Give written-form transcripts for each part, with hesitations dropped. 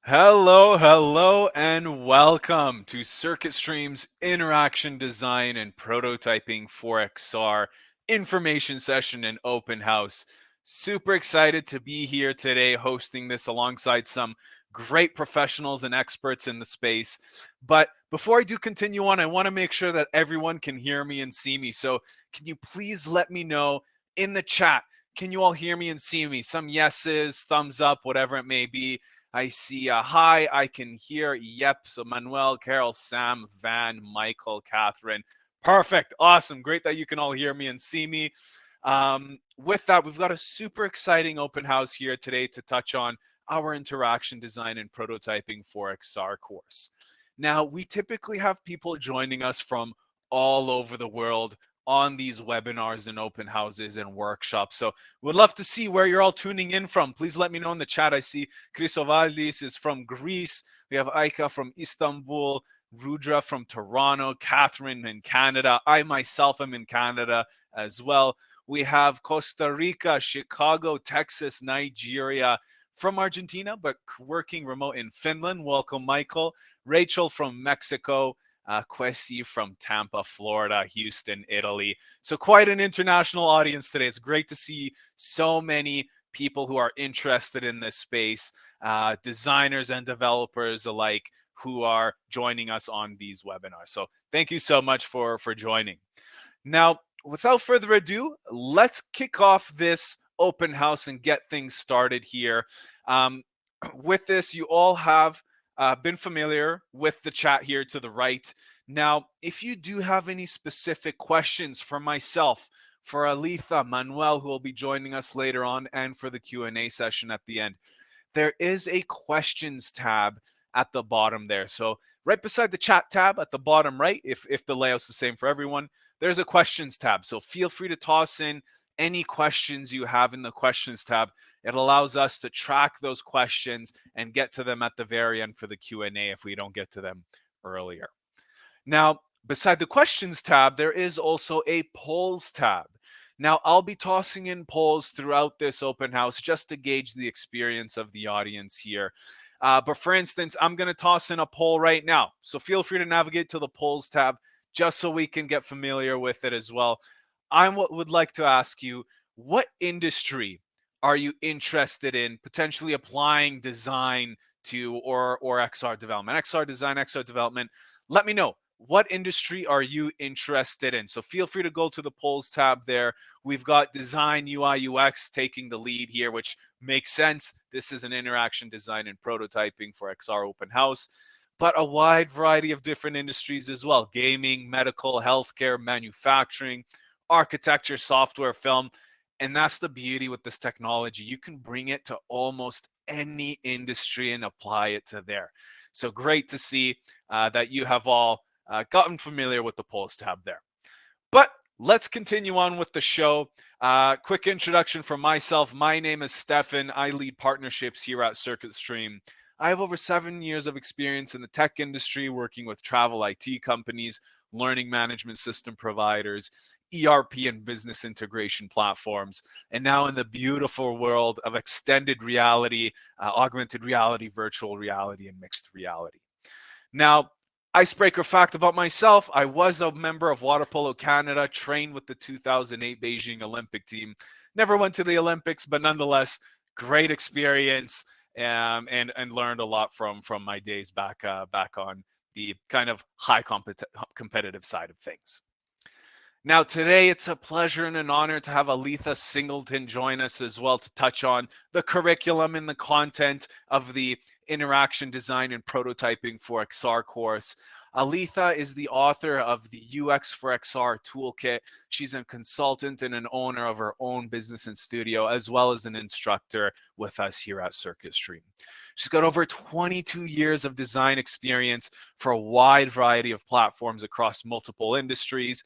Hello, and welcome to Circuit Stream's Interaction Design and Prototyping for XR information session and open house. Super excited to be here today hosting this alongside some great professionals and experts in the space. But before I do continue on, I want to make sure that everyone can hear me and see me. So, can you please let me know in the chat? Can you all hear me and see me? Some yeses, thumbs up, whatever it may be. I see a hi, I can hear. Yep. So Manuel, Carol, Sam, Van, Michael, Catherine. Perfect. Awesome. Great that you can all hear me and see me. With that, we've got a super exciting open house here today to touch on our interaction design and prototyping for XR course. Now, we typically have people joining us from all over the world on these webinars and open houses and workshops. So would love to see where you're all tuning in from. Please let me know in the chat. I see Chrysovaldis is from Greece. We have Aika from Istanbul, Rudra from Toronto, Catherine in Canada. I myself am in Canada as well. We have Costa Rica, Chicago, Texas, Nigeria, from Argentina, but working remote in Finland. Welcome, Michael. Rachel from Mexico, Kwesi from Tampa, Florida, Houston, Italy. So quite an international audience today. It's great to see so many people who are interested in this space, designers and developers alike, who are joining us on these webinars. So thank you so much for joining. Now, without further ado, let's kick off this open house and get things started here. With this, you all have been familiar with the chat here to the right. Now, if you do have any specific questions for myself, for Alitha, Manuel, who will be joining us later on, and for the Q&A session at the end, there is a questions tab at the bottom there. So right beside the chat tab at the bottom right, if the layout's the same for everyone, there's a questions tab. So feel free to toss in any questions you have in the questions tab. It allows us to track those questions and get to them at the very end for the Q&A if we don't get to them earlier. Now, beside the questions tab, there is also a polls tab. Now, I'll be tossing in polls throughout this open house just to gauge the experience of the audience here. But for instance, I'm going to toss in a poll right now. So feel free to navigate to the polls tab just so we can get familiar with it as well. I would like to ask you, what industry are you interested in potentially applying design to or XR development? XR design, XR development. Let me know. What industry are you interested in? So feel free to go to the polls tab there. We've got design, UI, UX taking the lead here, which makes sense. This is an interaction design and prototyping for XR Open House, but a wide variety of different industries as well: gaming, medical, healthcare, manufacturing, architecture, software, film. And that's the beauty with this technology. You can bring it to almost any industry and apply it to there. So great to see that you have all gotten familiar with the polls tab there. But let's continue on with the show. Quick introduction from myself. My name is Stefan. I lead partnerships here at Circuit Stream. I have over 7 years of experience in the tech industry, working with travel IT companies, learning management system providers, ERP and business integration platforms, and now in the beautiful world of extended reality, augmented reality, virtual reality, and mixed reality. Now, icebreaker fact about myself: I was a member of Water Polo Canada, trained with the 2008 Beijing Olympic team. Never went to the Olympics, but nonetheless, great experience, and learned a lot from my days back on the kind of high competitive side of things. Now, today it's a pleasure and an honor to have Alitha Singleton join us as well to touch on the curriculum and the content of the interaction design and prototyping for XR course. Alitha is the author of the UX for XR toolkit. She's a consultant and an owner of her own business and studio, as well as an instructor with us here at Circuit Stream. She's got over 22 years of design experience for a wide variety of platforms across multiple industries.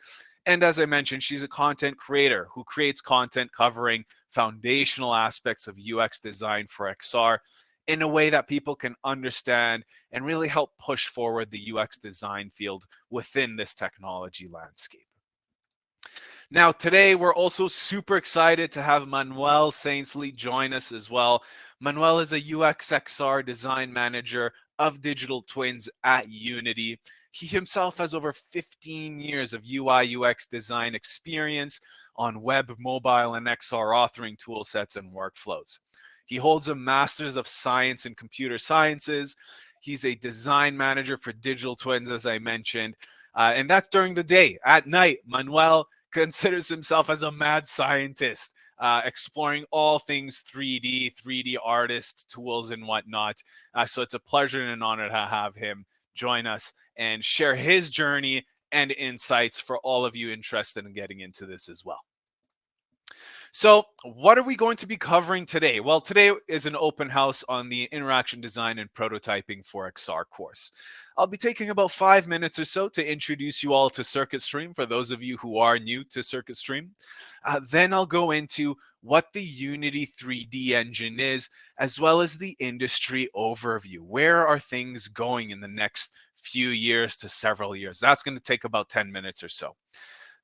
And as I mentioned, she's a content creator who creates content covering foundational aspects of UX design for XR in a way that people can understand and really help push forward the UX design field within this technology landscape. Now, today we're also super excited to have Manuel Sainsily join us as well. Manuel is a UX XR design manager of digital twins at Unity. He himself has over 15 years of UI UX design experience on web, mobile, and XR authoring tool sets and workflows. He holds a master's of science in computer sciences. He's a design manager for digital twins, as I mentioned. And that's during the day. At night, Manuel considers himself as a mad scientist, exploring all things 3D artist tools and whatnot. So it's a pleasure and an honor to have him join us and share his journey and insights for all of you interested in getting into this as well. So, what are we going to be covering today? Well, today is an open house on the Interaction Design and Prototyping for XR course. I'll be taking about 5 minutes or so to introduce you all to CircuitStream for those of you who are new to CircuitStream. Then I'll go into what the Unity 3D engine is, as well as the industry overview. Where are things going in the next few years to several years? That's going to take about 10 minutes or so.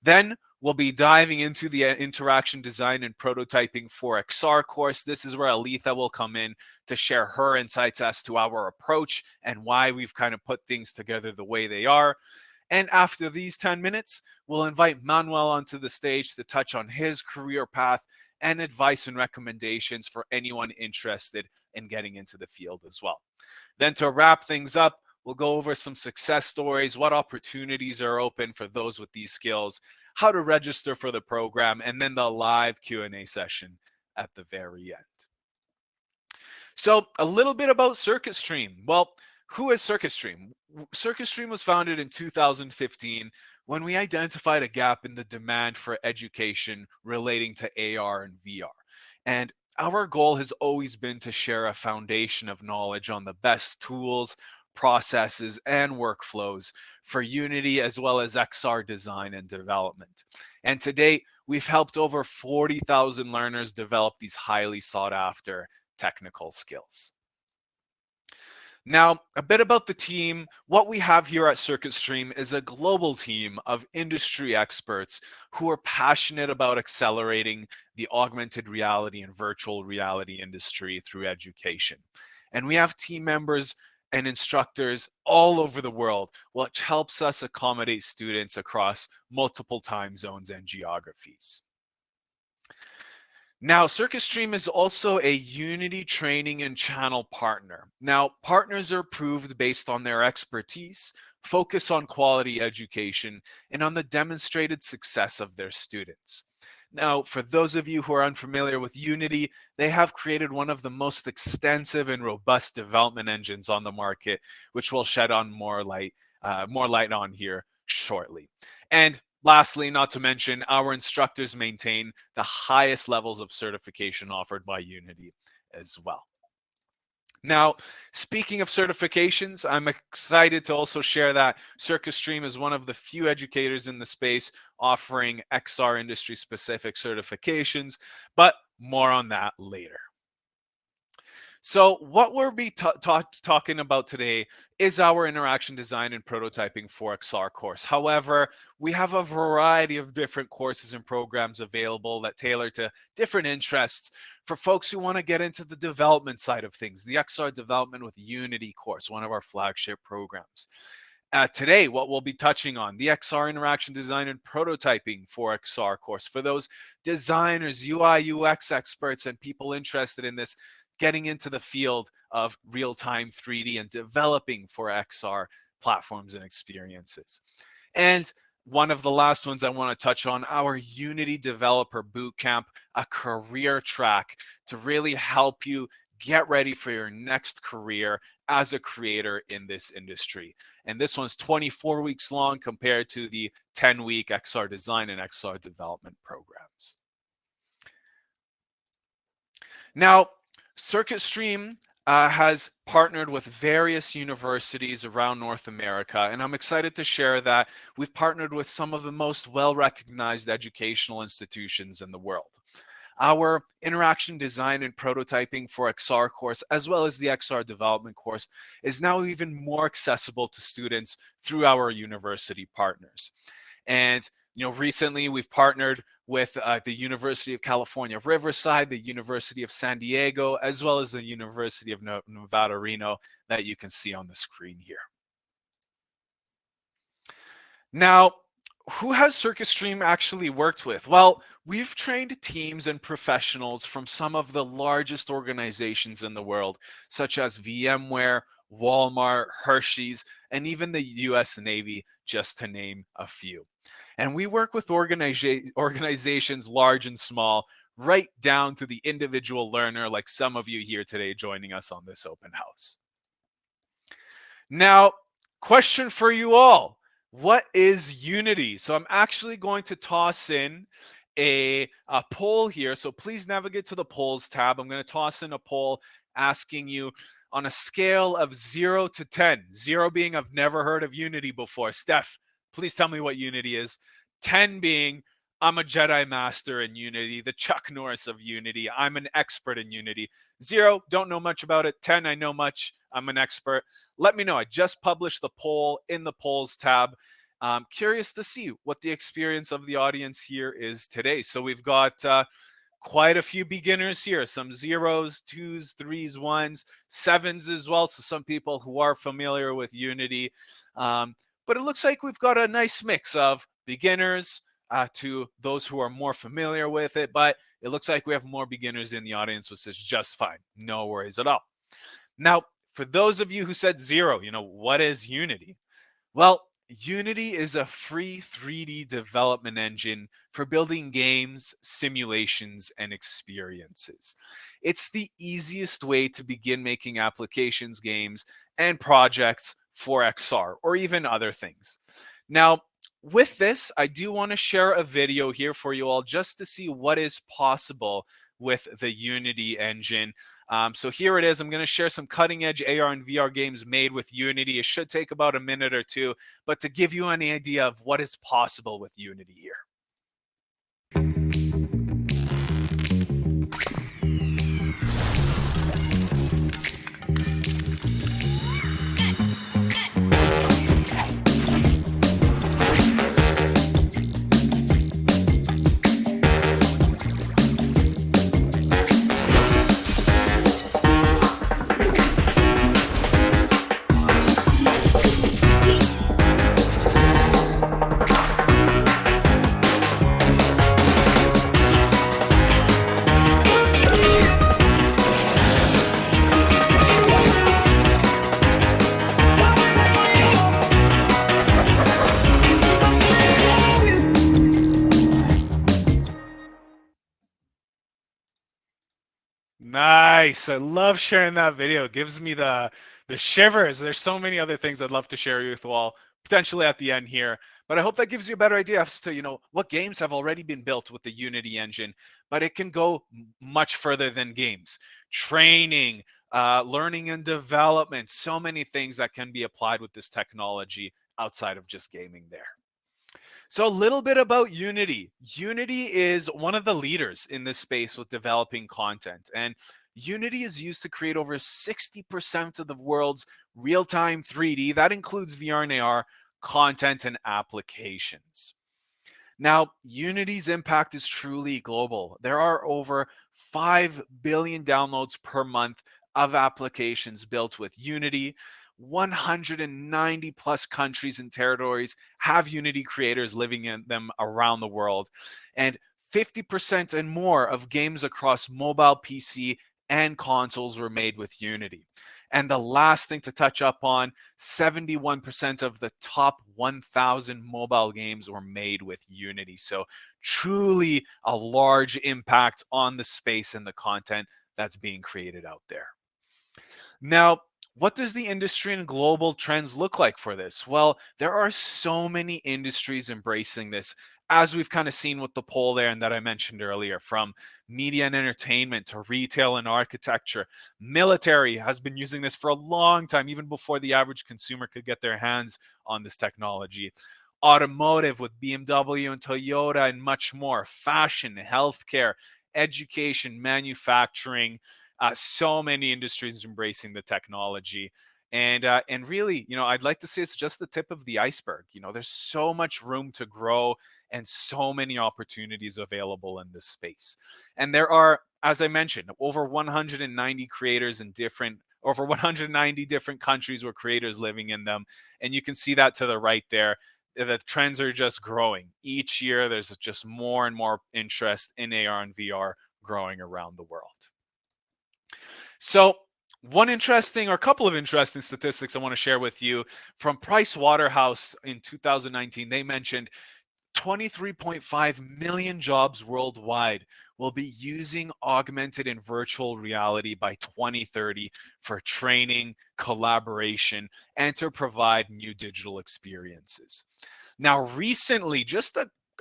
Then we'll be diving into the interaction design and prototyping for XR course. This is where Aletha will come in to share her insights as to our approach and why we've kind of put things together the way they are. And after these 10 minutes, we'll invite Manuel onto the stage to touch on his career path and advice and recommendations for anyone interested in getting into the field as well. Then to wrap things up, we'll go over some success stories, what opportunities are open for those with these skills, how to register for the program, and then the live Q&A session at the very end. So a little bit about CircuitStream. Well, who is CircuitStream? CircuitStream was founded in 2015 when we identified a gap in the demand for education relating to AR and VR. And our goal has always been to share a foundation of knowledge on the best tools, processes, and workflows for Unity as well as XR design and development. And to date, we've helped over 40,000 learners develop these highly sought after technical skills. Now, a bit about the team. What we have here at CircuitStream is a global team of industry experts who are passionate about accelerating the augmented reality and virtual reality industry through education. And we have team members and instructors all over the world, which helps us accommodate students across multiple time zones and geographies. Now, CircuitStream is also a Unity training and channel partner. Now, partners are approved based on their expertise, focus on quality education, and on the demonstrated success of their students. Now, for those of you who are unfamiliar with Unity, they have created one of the most extensive and robust development engines on the market, which we'll shed on more light on here shortly. And lastly, not to mention, our instructors maintain the highest levels of certification offered by Unity as well. Now, speaking of certifications, I'm excited to also share that CircuitStream is one of the few educators in the space offering XR industry-specific certifications, but more on that later. So what we'll be talking about today is our interaction design and prototyping for XR course. However, we have a variety of different courses and programs available that tailor to different interests for folks who want to get into the development side of things. The XR Development with Unity course, one of our flagship programs. Today, what we'll be touching on, the XR Interaction Design and Prototyping for XR course. For those designers, UI, UX experts, and people interested in this, getting into the field of real-time 3D and developing for XR platforms and experiences. And one of the last ones I want to touch on, our Unity Developer Bootcamp, a career track to really help you get ready for your next career as a creator in this industry. And this one's 24 weeks long compared to the 10-week XR design and XR development programs. Now, CircuitStream has partnered with various universities around North America, and I'm excited to share that we've partnered with some of the most well-recognized educational institutions in the world. Our interaction design and prototyping for XR course, as well as the XR development course, is now even more accessible to students through our university partners. And Recently we've partnered with the University of California, Riverside, the University of San Diego, as well as the University of Nevada, Reno, that you can see on the screen here. Now, who has CircuitStream actually worked with? Well, we've trained teams and professionals from some of the largest organizations in the world, such as VMware, Walmart, Hershey's, and even the US Navy, just to name a few. And we work with organizations large and small, right down to the individual learner, like some of you here today joining us on this open house. Now, question for you all. What is Unity? So I'm actually going to toss in a poll here. So please navigate to the polls tab. I'm going to toss in a poll asking you on a scale of 0 to 10, 0 being I've never heard of Unity before. Steph, please tell me what Unity is. 10 being I'm a Jedi Master in Unity, the Chuck Norris of Unity. I'm an expert in Unity. 0, don't know much about it. 10, I know much. I'm an expert. Let me know. I just published the poll in the polls tab. Curious to see what the experience of the audience here is today. So we've got quite a few beginners here, some zeros, twos, threes, ones, sevens as well. So some people who are familiar with Unity. But it looks like we've got a nice mix of beginners to those who are more familiar with it. But it looks like we have more beginners in the audience, which is just fine. No worries at all. Now, for those of you who said 0, what is Unity? Well, Unity is a free 3D development engine for building games, simulations, and experiences. It's the easiest way to begin making applications, games, and projects for XR or even other things. Now, with this, I do want to share a video here for you all just to see what is possible with the Unity engine. So here it is. I'm going to share some cutting edge AR and VR games made with Unity. It should take about a minute or two, but to give you an idea of what is possible with Unity here. Nice. I love sharing that video. It gives me the shivers. There's so many other things I'd love to share with you all, potentially at the end here. But I hope that gives you a better idea as to, what games have already been built with the Unity engine. But it can go much further than games. Training, learning and development, so many things that can be applied with this technology outside of just gaming there. So a little bit about Unity. Unity is one of the leaders in this space with developing content. And Unity is used to create over 60% of the world's real-time 3D. That includes VR and AR content and applications. Now, Unity's impact is truly global. There are over 5 billion downloads per month of applications built with Unity. 190 plus countries and territories have Unity creators living in them around the world. And 50% and more of games across mobile, PC, and consoles were made with Unity. And the last thing to touch up on, 71% of the top 1,000 mobile games were made with Unity. So truly a large impact on the space and the content that's being created out there. Now, what does the industry and global trends look like for this? Well, there are so many industries embracing this, as we've kind of seen with the poll there and that I mentioned earlier, from media and entertainment to retail and architecture. Military has been using this for a long time, even before the average consumer could get their hands on this technology. Automotive with BMW and Toyota and much more. Fashion, healthcare, education, manufacturing. So many industries embracing the technology. And really, I'd like to say it's just the tip of the iceberg. There's so much room to grow and so many opportunities available in this space. And there are, as I mentioned, over 190 creators in over 190 different countries with creators living in them. And you can see that to the right there. The trends are just growing. Each year, there's just more and more interest in AR and VR growing around the world. So, one interesting or a couple of interesting statistics I want to share with you from Price Waterhouse in 2019. They mentioned 23.5 million jobs worldwide will be using augmented and virtual reality by 2030 for training, collaboration, and to provide new digital experiences. Now, recently,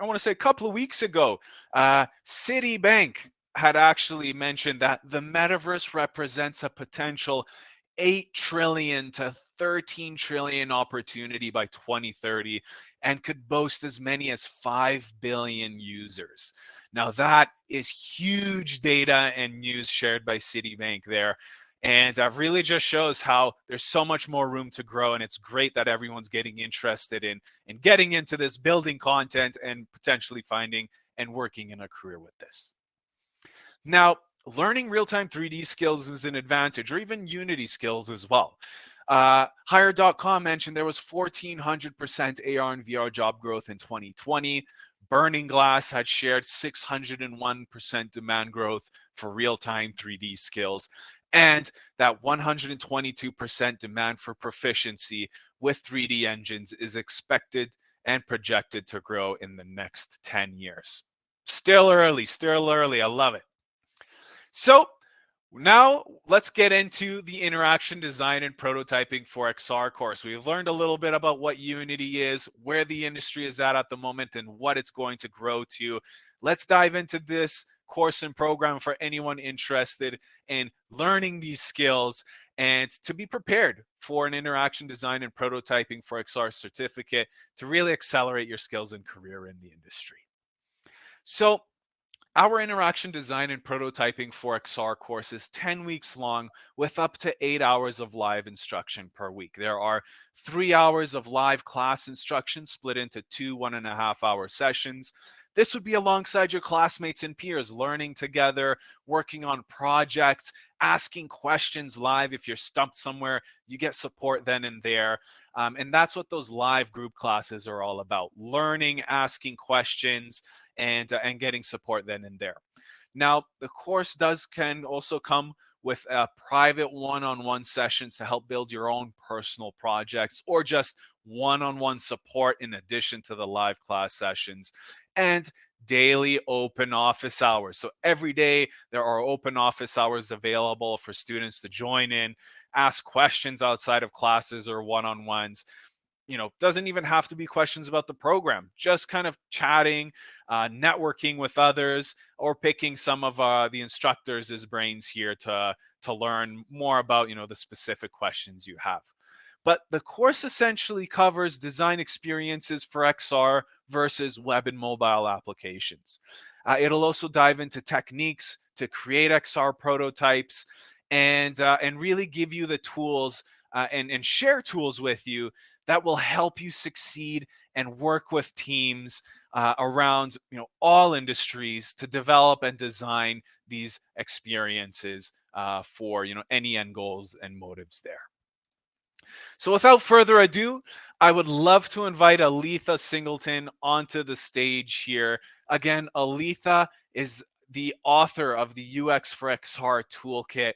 I want to say a couple of weeks ago, Citibank had actually mentioned that the metaverse represents a potential 8 trillion to 13 trillion opportunity by 2030 and could boast as many as 5 billion users. Now, that is huge data and news shared by Citibank there. And really just shows how there's so much more room to grow. And it's great that everyone's getting interested in getting into this, building content, and potentially finding and working in a career with this. Now, learning real-time 3D skills is an advantage, or even Unity skills as well. Hire.com mentioned there was 1,400% AR and VR job growth in 2020. Burning Glass had shared 601% demand growth for real-time 3D skills, and that 122% demand for proficiency with 3D engines is expected and projected to grow in the next 10 years. Still early, still early. I love it. So now let's get into the interaction design and prototyping for XR course. We've learned a little bit about what Unity is, where the industry is at the moment, and what it's going to grow to. Let's dive into this course and program for anyone interested in learning these skills and to be prepared for an interaction design and prototyping for XR certificate to really accelerate your skills and career in the industry. So our interaction design and prototyping for XR course is 10 weeks long with up to 8 hours of live instruction per week. There are 3 hours of live class instruction split into two 1.5-hour sessions. This would be alongside your classmates and peers, learning together, working on projects, asking questions live. If you're stumped somewhere, you get support then and there. And that's what those live group classes are all about: learning, asking questions, and getting support then and there. Now, the course can also come with private one-on-one sessions to help build your own personal projects, or just one-on-one support in addition to the live class sessions, and daily open office hours. So every day there are open office hours available for students to join in, ask questions outside of classes or one-on-ones. Doesn't even have to be questions about the program, just kind of chatting, networking with others, or picking some of the instructors' brains here to learn more about, the specific questions you have. But the course essentially covers design experiences for XR versus web and mobile applications. It'll also dive into techniques to create XR prototypes and really give you the tools and share tools with you that will help you succeed and work with teams around all industries to develop and design these experiences for any end goals and motives there. So without further ado, I would love to invite Aletha Singleton onto the stage here. Again, Aletha is the author of the UX for XR Toolkit.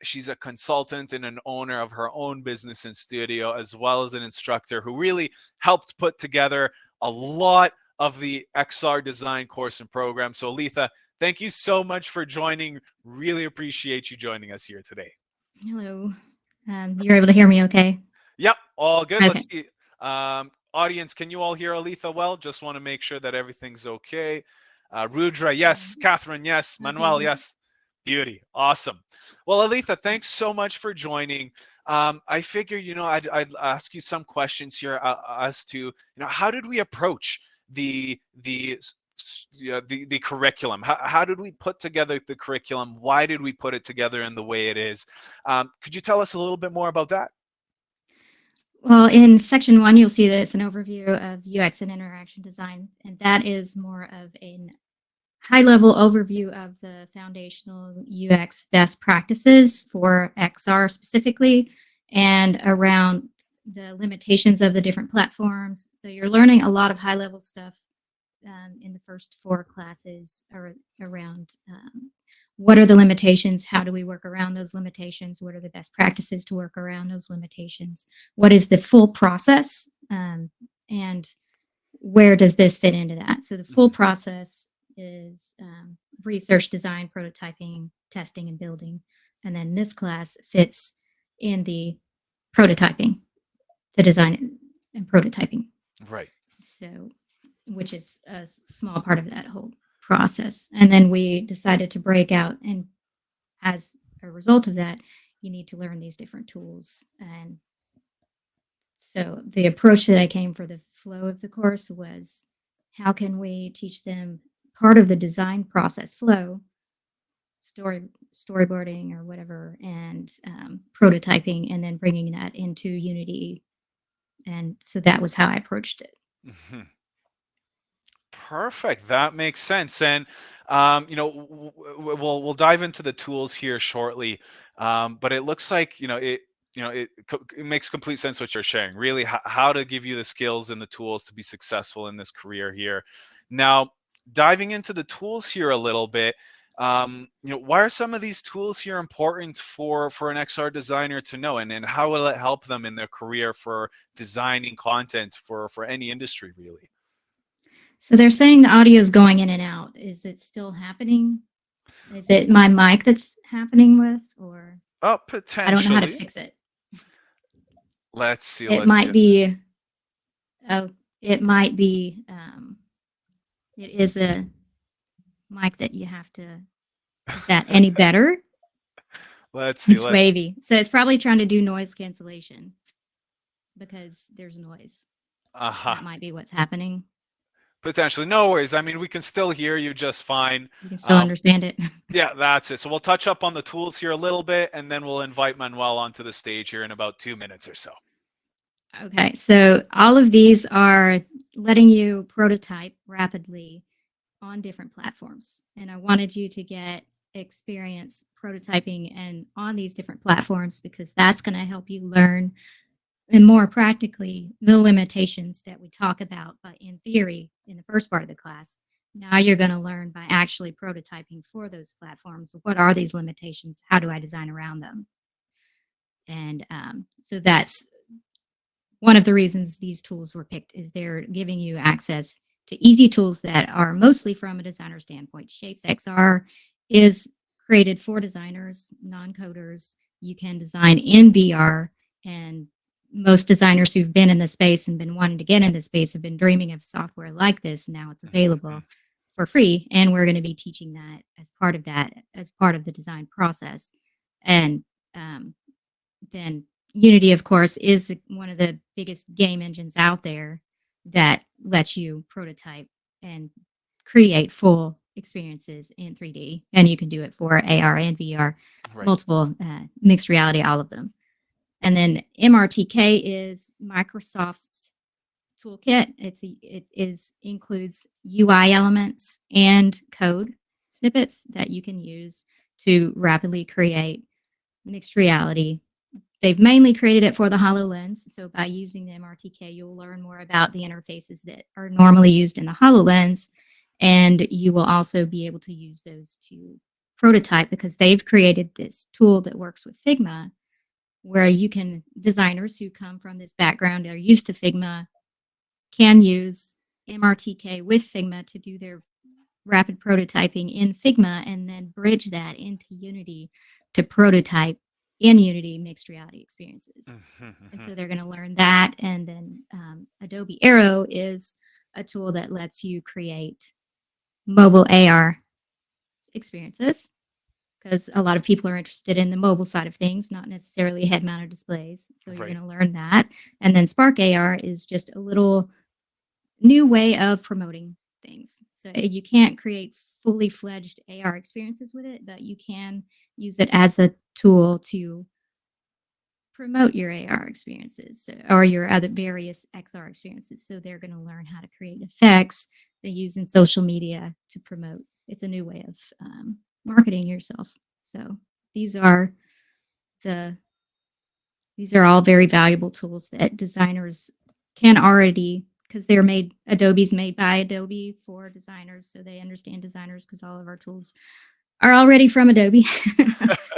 She's a consultant and an owner of her own business and studio, as well as an instructor who really helped put together a lot of the XR design course and program. So Aletha, thank you so much for joining. Really appreciate you joining us here today. Hello. You're able to hear me okay? Yep, all good. Okay. Let's see. Audience, can you all hear Aletha well? Just want to make sure that everything's okay. Rudra, yes. Catherine, yes. Okay, Manuel, good. yes. Beauty. Awesome. Well, Aletha, thanks so much for joining. I figure, I'd ask you some questions here as to, how did we approach the curriculum? How did we put together the curriculum? Why did we put it together in the way it is? Could you tell us a little bit more about that? Well, in section one, you'll see that it's an overview of UX and interaction design, and that is more of a high level overview of the foundational UX best practices for XR specifically and around the limitations of the different platforms. So you're learning a lot of high level stuff in the first four classes around what are the limitations, how do we work around those limitations, what are the best practices to work around those limitations, what is the full process, and where does this fit into that? So the full process is research, design, prototyping, testing, and building. And then this class fits in the prototyping, the design and prototyping. Right. So, which is a small part of that whole process. And then we decided to break out, and as a result of that, you need to learn these different tools. And so the approach that I came for the flow of the course was how can we teach them part of the design process flow, storyboarding or whatever, and prototyping, and then bringing that into Unity. And so that was how I approached it. Mhm. Perfect. That makes sense. And we'll dive into the tools here shortly. But it looks like it makes complete sense what you're sharing. Really, how to give you the skills and the tools to be successful in this career here. Now, diving into the tools here a little bit. Why are some of these tools here important for an XR designer to know, and how will it help them in their career for designing content for any industry, really? So they're saying the audio is going in and out. Is it still happening? Is it my mic that's happening with, or I don't know how to Potentially. fix it? Let's see. It Let's might see. be, oh, it might be, it is a mic that you have to, is that any better? Let's see. It's Let's. wavy. So it's probably trying to do noise cancellation because there's noise. Uh-huh. That might be what's happening. Potentially. No worries. I mean, we can still hear you just fine. You can still Um, understand it. yeah, that's it. So we'll touch up on the tools here a little bit, and then we'll invite Manuel onto the stage here in about 2 minutes or so. Okay. So all of these are letting you prototype rapidly on different platforms. And I wanted you to get experience prototyping and on these different platforms because that's going to help you learn and more practically the limitations that we talk about. But in theory, in the first part of the class, now you're going to learn by actually prototyping for those platforms. What are these limitations? How do I design around them? And so that's one of the reasons these tools were picked is they're giving you access to easy tools that are mostly from a designer standpoint. Shapes XR is created for designers, non-coders. You can design in VR, and most designers who've been in the space and been wanting to get in the space have been dreaming of software like this. Now it's available for free, and we're going to be teaching that as part of the design process. And then Unity, of course, is one of the biggest game engines out there that lets you prototype and create full experiences in 3D. And you can do it for AR and VR, Right. multiple mixed reality, all of them. And then MRTK is Microsoft's toolkit. It includes UI elements and code snippets that you can use to rapidly create mixed reality. They've mainly created it for the HoloLens. So by using the MRTK, you'll learn more about the interfaces that are normally used in the HoloLens. And you will also be able to use those to prototype because they've created this tool that works with Figma where you can, designers who come from this background are used to Figma can use MRTK with Figma to do their rapid prototyping in Figma and then bridge that into Unity to prototype in Unity mixed reality experiences. And so they're going to learn that. And then Adobe Aero is a tool that lets you create mobile AR experiences because a lot of people are interested in the mobile side of things, not necessarily head mounted displays. So you're Right. going to learn that. And then Spark AR is just a little new way of promoting things. So you can't create fully fledged AR experiences with it, but you can use it as a tool to promote your AR experiences or your other various XR experiences. So they're going to learn how to create effects they use in social media to promote. It's a new way of marketing yourself. So these are the these are all very valuable tools that designers can already, because they're made, Adobe's made by Adobe for designers, so they understand designers because all of our tools are already from Adobe,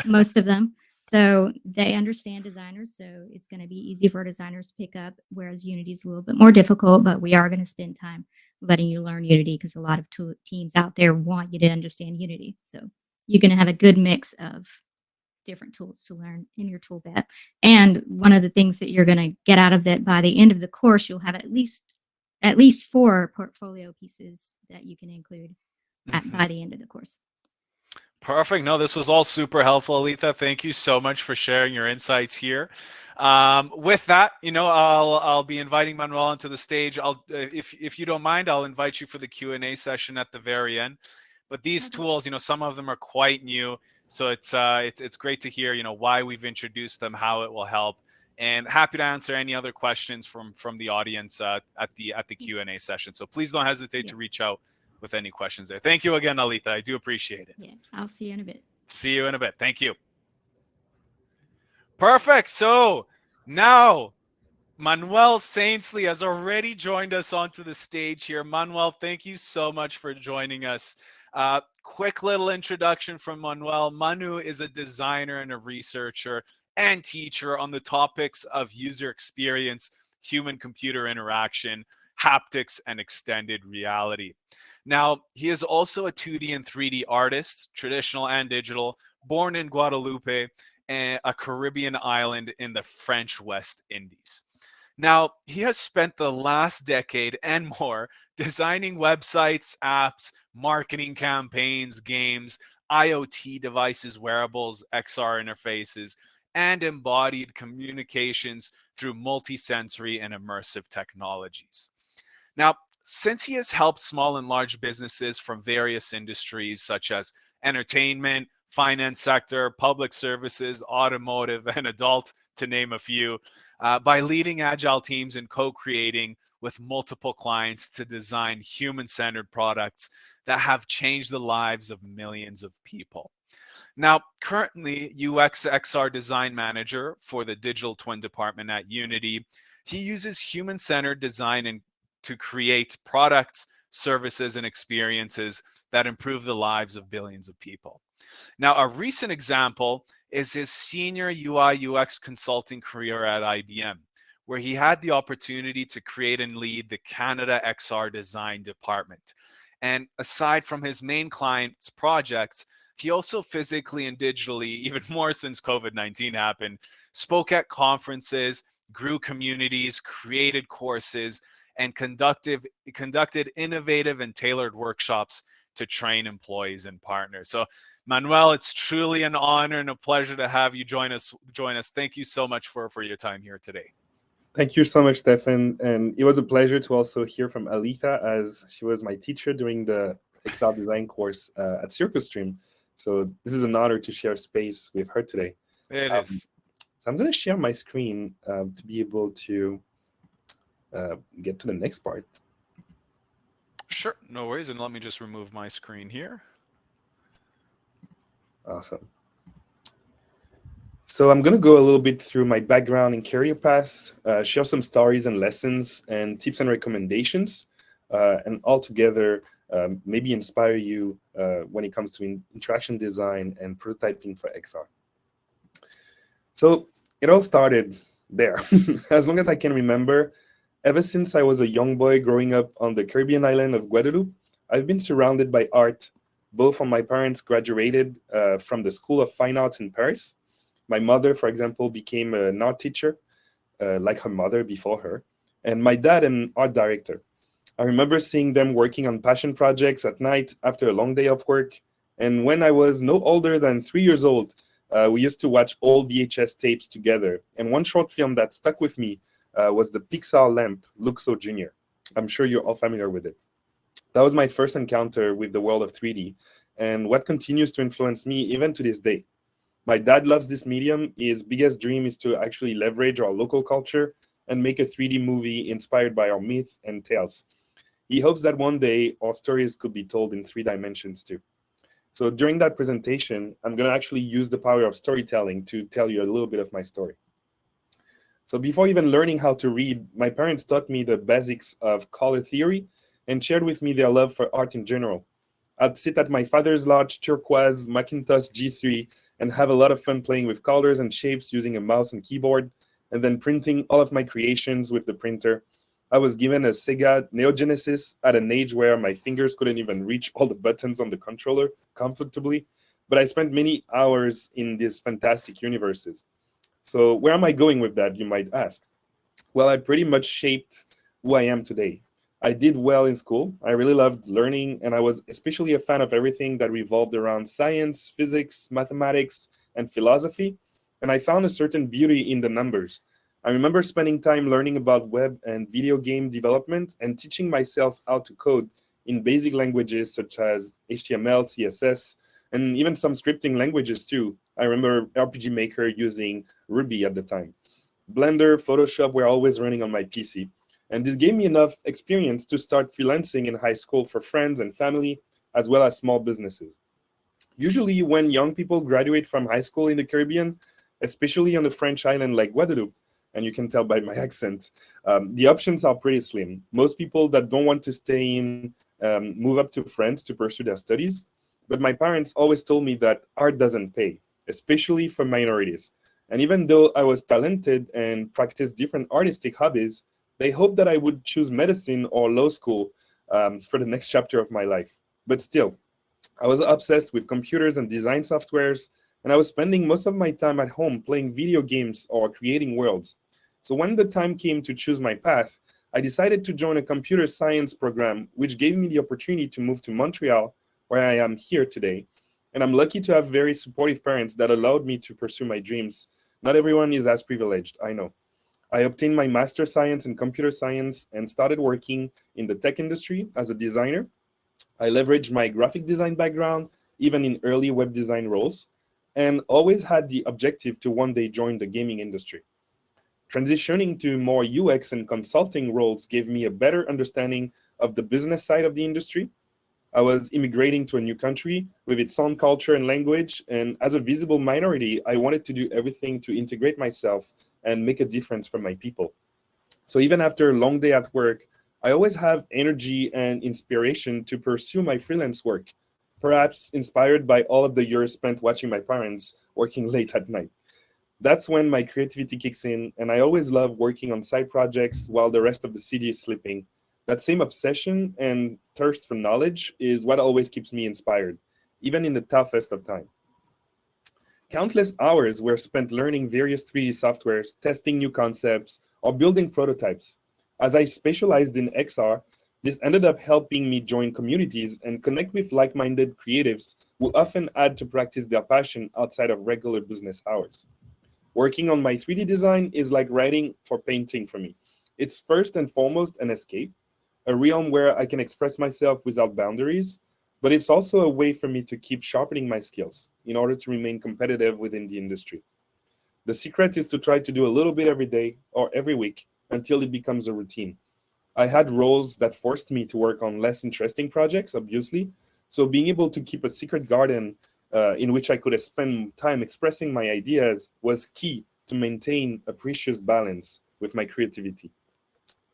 most of them. So they understand designers, so it's going to be easy for designers to pick up, whereas Unity is a little bit more difficult, but we are going to spend time letting you learn Unity because a lot of teams out there want you to understand Unity. So you're going to have a good mix of different tools to learn in your tool belt. And one of the things that you're going to get out of it by the end of the course, you'll have at least 4 portfolio pieces that you can include by the end of the course. Perfect. No, this was all super helpful, Aletha. Thank you so much for sharing your insights here. With that, I'll be inviting Manuel onto the stage. If you don't mind, I'll invite you for the Q&A session at the very end. But these Okay. tools, some of them are quite new, so it's great to hear, why we've introduced them, how it will help, and happy to answer any other questions from the audience at the Q&A session. So please don't hesitate Yeah. to reach out with any questions there. Thank you again, Aletha. I do appreciate it. Yeah. I'll see you in a bit. See you in a bit. Thank you. Perfect. So now Manuel Sainsily has already joined us onto the stage here. Manuel, thank you so much for joining us. Quick little introduction from Manuel. Manu is a designer and a researcher and teacher on the topics of user experience, human-computer interaction, haptics, and extended reality. Now, he is also a 2D and 3D artist, traditional and digital, born in Guadeloupe, a Caribbean island in the French West Indies. Now, he has spent the last decade and more designing websites, apps, marketing campaigns, games, IoT devices, wearables, XR interfaces, and embodied communications through multisensory and immersive technologies. Now, since he has helped small and large businesses from various industries such as entertainment, finance sector, public services, automotive, and adult, to name a few, by leading agile teams and co-creating with multiple clients to design human-centered products that have changed the lives of millions of people. Now, currently UX XR design manager for the digital twin department at Unity, he uses human-centered design to create products, services, and experiences that improve the lives of billions of people. Now, a recent example is his senior UI UX consulting career at IBM, where he had the opportunity to create and lead the Canada XR design department. And aside from his main client's projects, he also physically and digitally, even more since COVID-19 happened, spoke at conferences, grew communities, created courses, and conducted innovative and tailored workshops to train employees and partners. So Manuel, it's truly an honor and a pleasure to have you join us. Thank you so much for your time here today. Thank you so much, Stefan. And it was a pleasure to also hear from Aletha, as she was my teacher during the Excel design course at CircuitStream. So this is an honor to share space with her today. It is. So I'm going to share my screen to be able to get to the next part. Sure, no worries. And let me just remove my screen here. Awesome. So I'm going to go a little bit through my background and career path, share some stories and lessons and tips and recommendations, and altogether maybe inspire you when it comes to interaction design and prototyping for XR. So it all started there. As long as I can remember, ever since I was a young boy growing up on the Caribbean island of Guadeloupe, I've been surrounded by art, both when my parents graduated from the School of Fine Arts in Paris. My mother, for example, became an art teacher, like her mother before her, and my dad an art director. I remember seeing them working on passion projects at night after a long day of work. And when I was no older than 3 years old, we used to watch old VHS tapes together. And one short film that stuck with me was the Pixar lamp, Luxo Jr. I'm sure you're all familiar with it. That was my first encounter with the world of 3D, and what continues to influence me even to this day. My dad loves this medium. His biggest dream is to actually leverage our local culture and make a 3D movie inspired by our myth and tales. He hopes that one day our stories could be told in 3 dimensions too. So during that presentation, I'm going to actually use the power of storytelling to tell you a little bit of my story. So before even learning how to read, my parents taught me the basics of color theory and shared with me their love for art in general. I'd sit at my father's large turquoise Macintosh G3 and have a lot of fun playing with colors and shapes using a mouse and keyboard, and then printing all of my creations with the printer. I was given a Sega Neo Genesis at an age where my fingers couldn't even reach all the buttons on the controller comfortably, but I spent many hours in these fantastic universes. So, where am I going with that, you might ask? Well, I pretty much shaped who I am today. I did well in school. I really loved learning, and I was especially a fan of everything that revolved around science, physics, mathematics, and philosophy. And I found a certain beauty in the numbers. I remember spending time learning about web and video game development and teaching myself how to code in basic languages such as HTML, CSS, and even some scripting languages too. I remember RPG Maker using Ruby at the time. Blender, Photoshop were always running on my PC. And this gave me enough experience to start freelancing in high school for friends and family, as well as small businesses. Usually, when young people graduate from high school in the Caribbean, especially on the French island like Guadeloupe, and you can tell by my accent, the options are pretty slim. Most people that don't want to stay in move up to France to pursue their studies. But my parents always told me that art doesn't pay, especially for minorities. And even though I was talented and practiced different artistic hobbies, they hoped that I would choose medicine or law school for the next chapter of my life. But still, I was obsessed with computers and design softwares, and I was spending most of my time at home playing video games or creating worlds. So when the time came to choose my path, I decided to join a computer science program, which gave me the opportunity to move to Montreal, where I am here today. And I'm lucky to have very supportive parents that allowed me to pursue my dreams. Not everyone is as privileged, I know. I obtained my master science in computer science and started working in the tech industry as a designer. I leveraged my graphic design background, even in early web design roles, and always had the objective to one day join the gaming industry. Transitioning to more UX and consulting roles gave me a better understanding of the business side of the industry. I was immigrating to a new country with its own culture and language, and as a visible minority, I wanted to do everything to integrate myself and make a difference for my people. So even after a long day at work, I always have energy and inspiration to pursue my freelance work, perhaps inspired by all of the years spent watching my parents working late at night. That's when my creativity kicks in, and I always love working on side projects while the rest of the city is sleeping. That same obsession and thirst for knowledge is what always keeps me inspired, even in the toughest of times. Countless hours were spent learning various 3D softwares, testing new concepts, or building prototypes. As I specialized in XR, this ended up helping me join communities and connect with like minded creatives who often had to practice their passion outside of regular business hours. Working on my 3D design is like writing for painting for me. It's first and foremost an escape, a realm where I can express myself without boundaries, but it's also a way for me to keep sharpening my skills in order to remain competitive within the industry. The secret is to try to do a little bit every day or every week until it becomes a routine. I had roles that forced me to work on less interesting projects, obviously. So being able to keep a secret garden in which I could spend time expressing my ideas was key to maintain a precious balance with my creativity.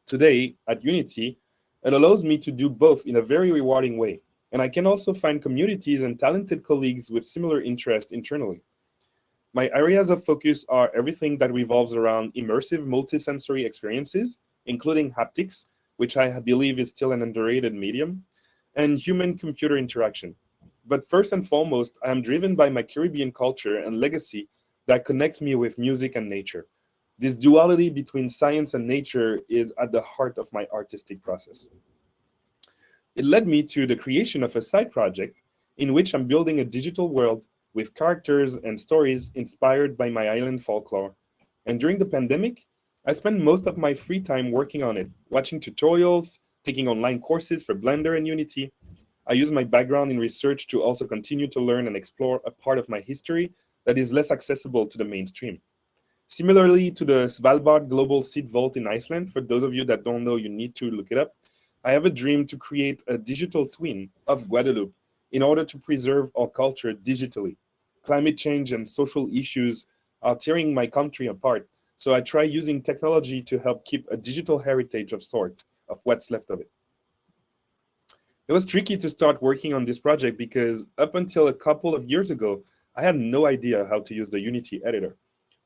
Today, at Unity, it allows me to do both in a very rewarding way. And I can also find communities and talented colleagues with similar interests internally. My areas of focus are everything that revolves around immersive multisensory experiences, including haptics, which I believe is still an underrated medium, and human computer interaction. But first and foremost, I am driven by my Caribbean culture and legacy that connects me with music and nature. This duality between science and nature is at the heart of my artistic process. It led me to the creation of a side project in which I'm building a digital world with characters and stories inspired by my island folklore. And during the pandemic, I spent most of my free time working on it, watching tutorials, taking online courses for Blender and Unity. I use my background in research to also continue to learn and explore a part of my history that is less accessible to the mainstream. Similarly to the Svalbard Global Seed Vault in Iceland, for those of you that don't know, you need to look it up. I have a dream to create a digital twin of Guadeloupe in order to preserve our culture digitally. Climate change and social issues are tearing my country apart, so I try using technology to help keep a digital heritage of sorts of what's left of it. It was tricky to start working on this project because up until a couple of years ago, I had no idea how to use the Unity editor.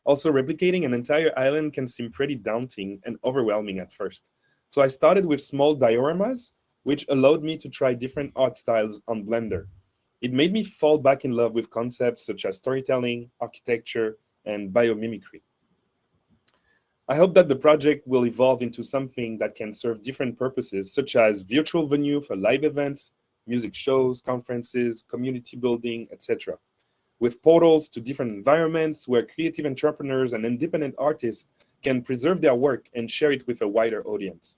Also, replicating an entire island can seem pretty daunting and overwhelming at first. So I started with small dioramas, which allowed me to try different art styles on Blender. It made me fall back in love with concepts such as storytelling, architecture, and biomimicry. I hope that the project will evolve into something that can serve different purposes, such as virtual venue for live events, music shows, conferences, community building, etc., with portals to different environments where creative entrepreneurs and independent artists can preserve their work and share it with a wider audience.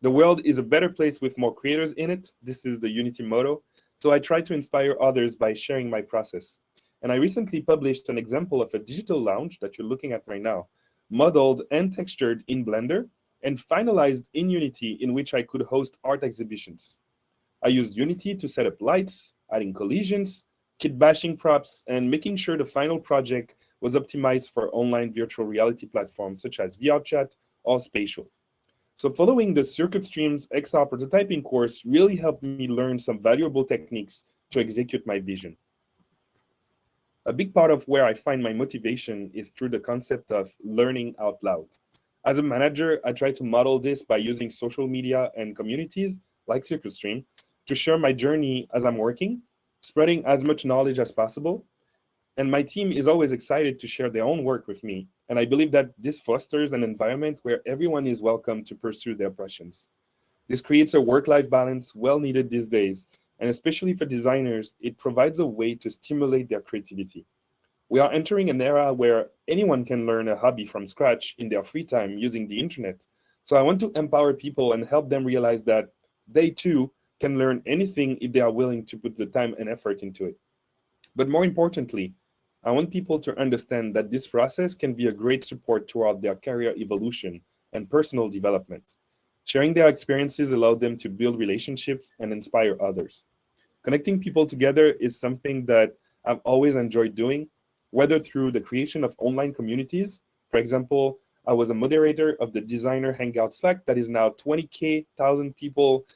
The world is a better place with more creators in it. This is the Unity motto. So I try to inspire others by sharing my process. And I recently published an example of a digital lounge that you're looking at right now, modeled and textured in Blender and finalized in Unity, in which I could host art exhibitions. I used Unity to set up lights, adding collisions, kit bashing props, and making sure the final project was optimized for online virtual reality platforms such as VRChat or Spatial. So following the Circuit Streams XR prototyping course really helped me learn some valuable techniques to execute my vision. A big part of where I find my motivation is through the concept of learning out loud. As a manager, I try to model this by using social media and communities like CircuitStream to share my journey as I'm working, spreading as much knowledge as possible. And my team is always excited to share their own work with me. And I believe that this fosters an environment where everyone is welcome to pursue their passions. This creates a work-life balance well needed these days, and especially for designers, it provides a way to stimulate their creativity. We are entering an era where anyone can learn a hobby from scratch in their free time using the internet. So I want to empower people and help them realize that they too can learn anything if they are willing to put the time and effort into it. But more importantly, I want people to understand that this process can be a great support toward their career evolution and personal development. Sharing their experiences allows them to build relationships and inspire others. Connecting people together is something that I've always enjoyed doing, whether through the creation of online communities. For example, I was a moderator of the Designer Hangout Slack that is now 20K, 1,000 people,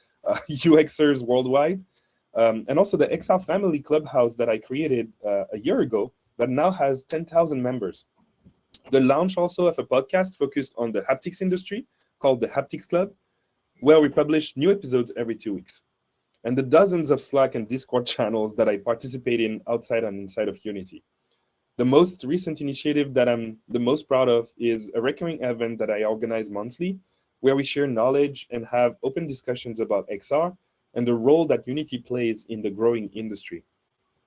UXers worldwide. And also the XR Family Clubhouse that I created a year ago that now has 10,000 members. The launch also of a podcast focused on the haptics industry called the Haptics Club, where we publish new episodes every 2 weeks. And the dozens of Slack and Discord channels that I participate in outside and inside of Unity. The most recent initiative that I'm the most proud of is a recurring event that I organize monthly, where we share knowledge and have open discussions about XR and the role that Unity plays in the growing industry.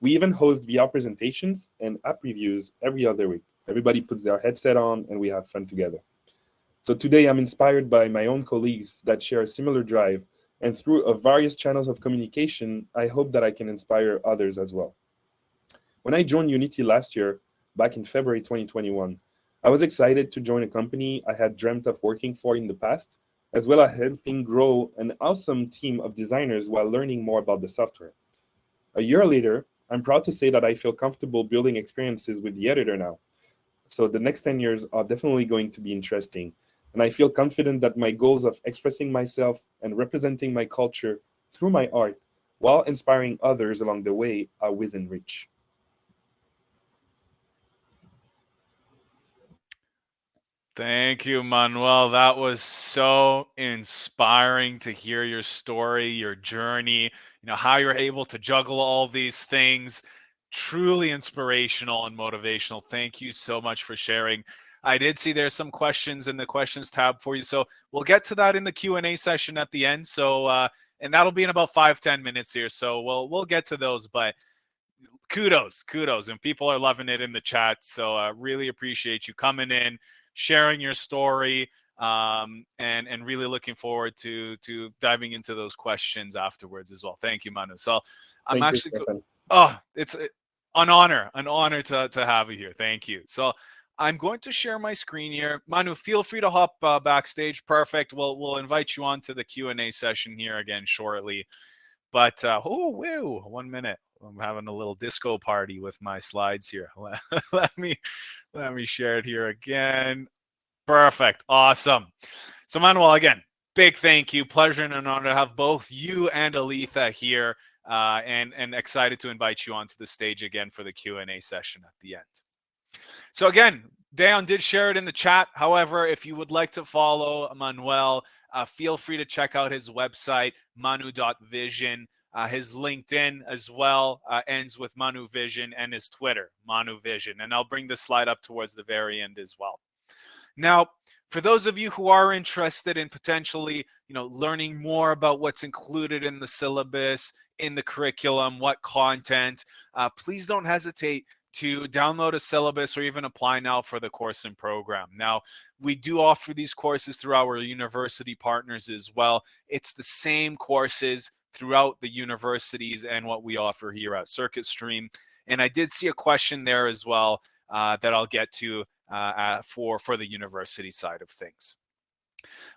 We even host VR presentations and app reviews every other week. Everybody puts their headset on and we have fun together. So today I'm inspired by my own colleagues that share a similar drive, and through various channels of communication, I hope that I can inspire others as well. When I joined Unity last year, back in February 2021, I was excited to join a company I had dreamt of working for in the past, as well as helping grow an awesome team of designers while learning more about the software. A year later, I'm proud to say that I feel comfortable building experiences with the editor now. So the next 10 years are definitely going to be interesting. And I feel confident that my goals of expressing myself and representing my culture through my art while inspiring others along the way are within reach. Thank you, Manuel. That was so inspiring to hear your story, your journey, how you're able to juggle all these things. Truly inspirational and motivational. Thank you so much for sharing. I did see there's some questions in the questions tab for you. So we'll get to that in the Q&A session at the end. So and that'll be in about 5-10 minutes here. So we'll get to those, but kudos, and people are loving it in the chat. So really appreciate you coming in, sharing your story, and really looking forward to diving into those questions afterwards as well. Thank you, Manu. So I'm Thank you, actually Stefan. oh, it's An honor to have you here. Thank you. So I'm going to share my screen here. Manu, feel free to hop backstage. Perfect. We'll invite you on to the Q&A session here again shortly. But oh, woo, 1 minute. I'm having a little disco party with my slides here. let me let me share it here again. Perfect. Awesome. So Manuel, again, big thank you. Pleasure and an honor to have both you and Aletha here, and excited to invite you onto the stage again for the Q&A session at the end. So again, Dayon did share it in the chat. However, if you would like to follow Manuel, feel free to check out his website, manu.vision. His LinkedIn as well ends with Manu Vision, and his Twitter, Manu Vision. And I'll bring the slide up towards the very end as well. Now, for those of you who are interested in potentially, learning more about what's included in the syllabus, in the curriculum, what content, please don't hesitate to download a syllabus or even apply now for the course and program. Now, we do offer these courses through our university partners as well. It's the same courses throughout the universities and what we offer here at Circuit Stream. And I did see a question there as well that I'll get to for the university side of things.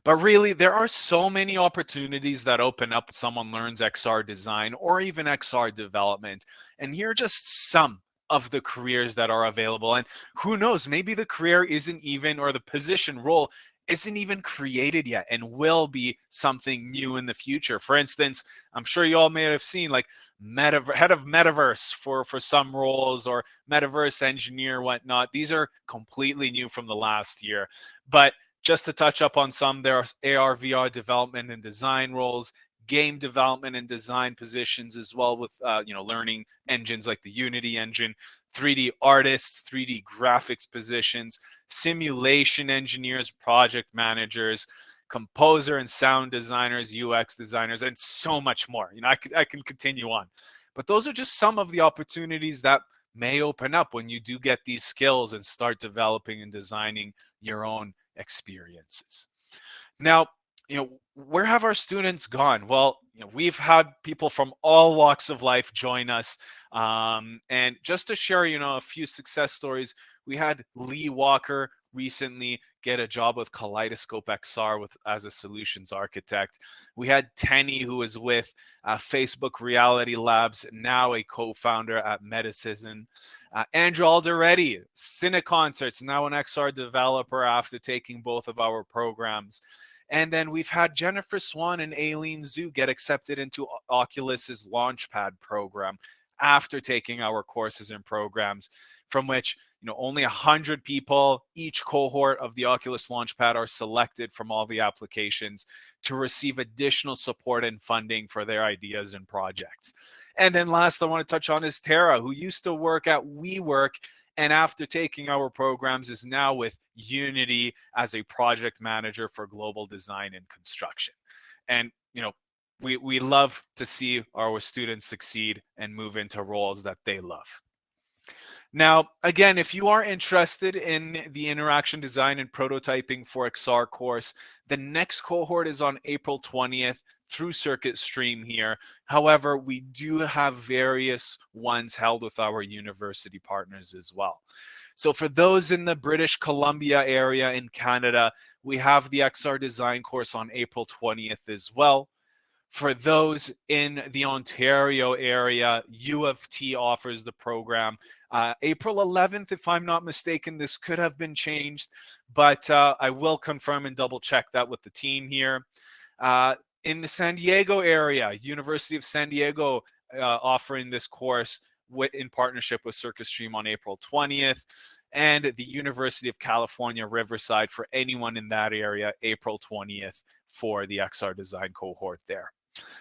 But really, there are so many opportunities that open up when someone learns XR design or even XR development. And here are just some of the careers that are available. And who knows, maybe the career isn't even, or the position role isn't even created yet and will be something new in the future. For instance, I'm sure you all may have seen like head of metaverse for some roles, or metaverse engineer, whatnot. These are completely new from the last year. But just to touch up on some, there are AR, VR development and design roles, game development and design positions as well, with learning engines like the Unity engine, 3D artists, 3D graphics positions, simulation engineers, project managers, composer and sound designers, UX designers, and so much more. I can continue on, but those are just some of the opportunities that may open up when you do get these skills and start developing and designing your own experiences. Now, where have our students gone? Well, we've had people from all walks of life join us. And just to share, a few success stories, we had Lee Walker recently get a job with Kaleidoscope XR as a solutions architect. We had Tenny, who is with Facebook Reality Labs, now a co-founder at Medicine. Andrew Alderetti, Cine Concerts, now an XR developer after taking both of our programs. And then we've had Jennifer Swan and Aileen Zhu get accepted into Oculus's Launchpad program after taking our courses and programs, from which only 100 people each cohort of the Oculus Launchpad are selected from all the applications to receive additional support and funding for their ideas and projects. And then last I want to touch on is Tara, who used to work at WeWork, and after taking our programs is now with Unity as a project manager for global design and construction. And we love to see our students succeed and move into roles that they love. Now, again, if you are interested in the interaction design and prototyping for XR course, the next cohort is on April 20th through Circuit Stream here. However, we do have various ones held with our university partners as well. So for those in the British Columbia area in Canada, we have the XR design course on April 20th as well. For those in the Ontario area, U of T offers the program. April 11th, if I'm not mistaken, this could have been changed, but I will confirm and double check that with the team here. In the San Diego area, University of San Diego offering this course in partnership with Circuit Stream on April 20th. And the University of California, Riverside, for anyone in that area, April 20th for the XR design cohort there.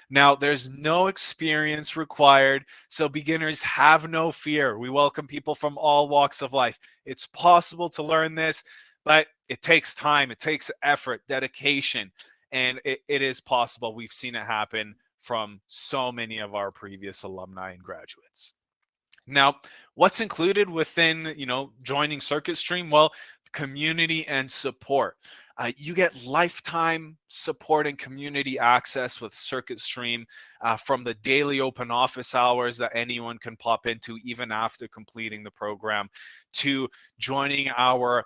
Now, there's no experience required, so beginners have no fear. We welcome people from all walks of life. It's possible to learn this, but it takes time, it takes effort, dedication, and it is possible. We've seen it happen from so many of our previous alumni and graduates. Now, what's included within, joining Circuit Stream? Well, community and support. You get lifetime support and community access with CircuitStream, from the daily open office hours that anyone can pop into even after completing the program, to joining our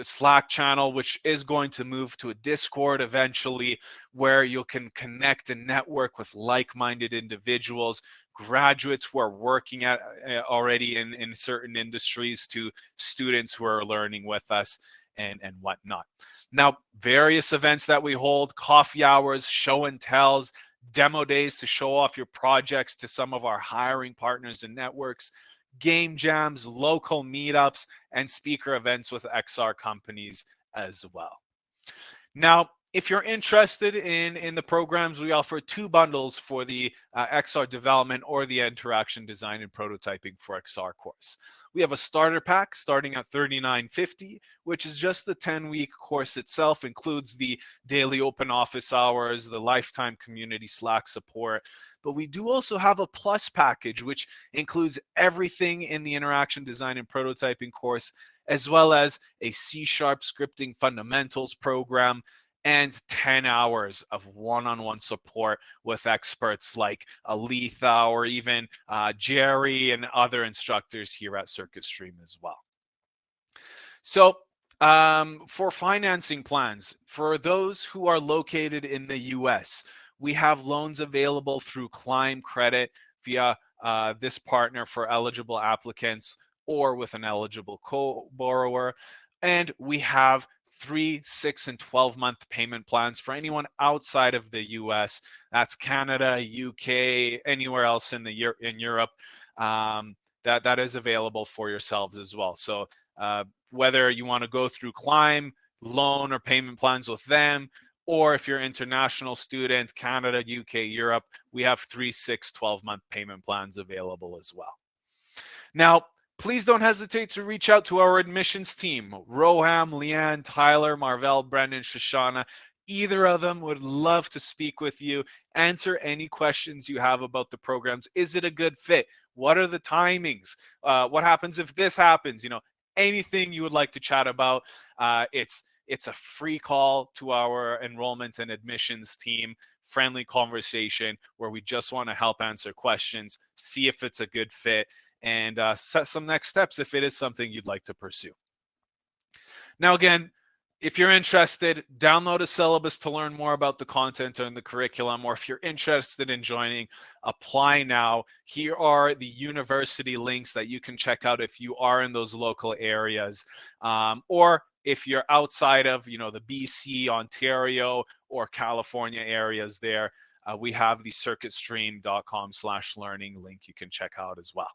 Slack channel, which is going to move to a Discord eventually, where you can connect and network with like-minded individuals, graduates who are working at already in certain industries, to students who are learning with us, and whatnot. Now, various events that we hold: coffee hours, show and tells, demo days to show off your projects to some of our hiring partners and networks, game jams, local meetups, and speaker events with XR companies as well. Now, if you're interested in the programs, we offer two bundles for the XR development or the interaction design and prototyping for XR course. We have a starter pack starting at $39.50, which is just the 10-week course itself, includes the daily open office hours, the lifetime community Slack support. But we do also have a plus package, which includes everything in the interaction design and prototyping course, as well as a C# scripting fundamentals program, and 10 hours of one-on-one support with experts like Aletha or even Jerry and other instructors here at CircuitStream as well. So for financing plans, for those who are located in the US, we have loans available through Climb Credit via this partner for eligible applicants or with an eligible co-borrower. And we have 3, 6, and 12-month payment plans for anyone outside of the US. That's Canada, UK, anywhere else in Europe. That is available for yourselves as well. So whether you want to go through Climb, loan, or payment plans with them, or if you're an international student, Canada, UK, Europe, we have 3, 6, 12-month payment plans available as well. Now, please don't hesitate to reach out to our admissions team: Roham, Leanne, Tyler, Marvell, Brendan, Shoshana. Either of them would love to speak with you, answer any questions you have about the programs. Is it a good fit? What are the timings? What happens if this happens? Anything you would like to chat about. It's a free call to our enrollment and admissions team, friendly conversation where we just want to help answer questions, see if it's a good fit, and set some next steps if it is something you'd like to pursue. Now, again, if you're interested, download a syllabus to learn more about the content and the curriculum, or if you're interested in joining, apply now. Here are the university links that you can check out if you are in those local areas, or if you're outside of the BC, Ontario, or California areas there, we have the circuitstream.com/learning link you can check out as well.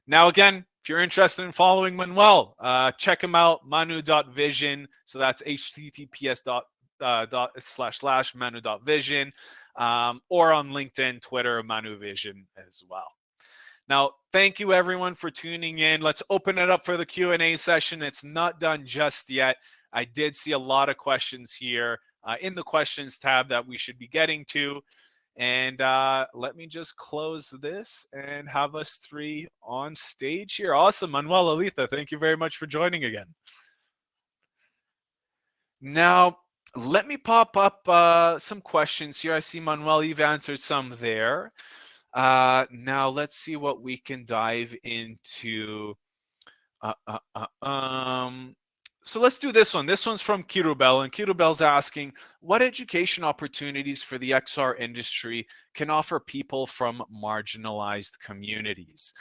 Now, again, if you're interested in following Manuel, check him out, manu.vision. So that's https://manu.vision, or on LinkedIn, Twitter, ManuVision as well. Now, thank you everyone for tuning in. Let's open it up for the Q&A session. It's not done just yet. I did see a lot of questions here in the questions tab that we should be getting to. And let me just close this and have us three on stage here. Awesome. Manuel, Aletha, thank you very much for joining again. Now, let me pop up some questions here. I see, Manuel, you've answered some there. Now, let's see what we can dive into. So let's do this one. This one's from Kirubel, and Kirubel's asking, what education opportunities for the XR industry can offer people from marginalized communities?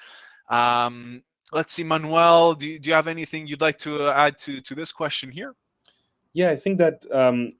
Let's see, Manuel, do you have anything you'd like to add to this question here? Yeah, I think that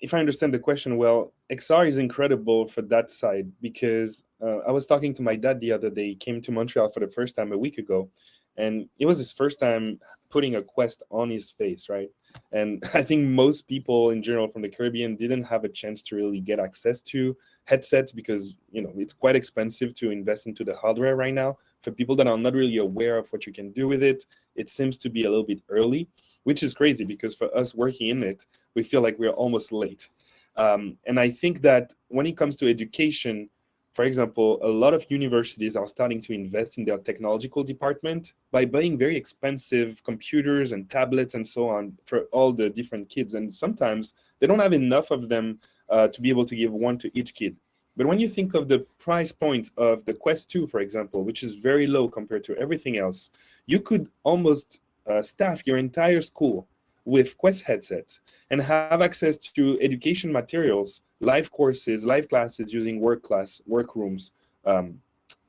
if I understand the question well, XR is incredible for that side, because I was talking to my dad the other day. He came to Montreal for the first time a week ago, and it was his first time putting a Quest on his face, right? And I think most people in general from the Caribbean didn't have a chance to really get access to headsets, because it's quite expensive to invest into the hardware right now. For people that are not really aware of what you can do with it, it seems to be a little bit early, which is crazy, because for us working in it, we feel like we're almost late. And I think that when it comes to education, For example, a lot of universities are starting to invest in their technological department by buying very expensive computers and tablets and so on for all the different kids. And sometimes they don't have enough of them to be able to give one to each kid. But when you think of the price point of the Quest 2, for example, which is very low compared to everything else, you could almost staff your entire school with Quest headsets and have access to education materials, live courses, live classes using workrooms. Um,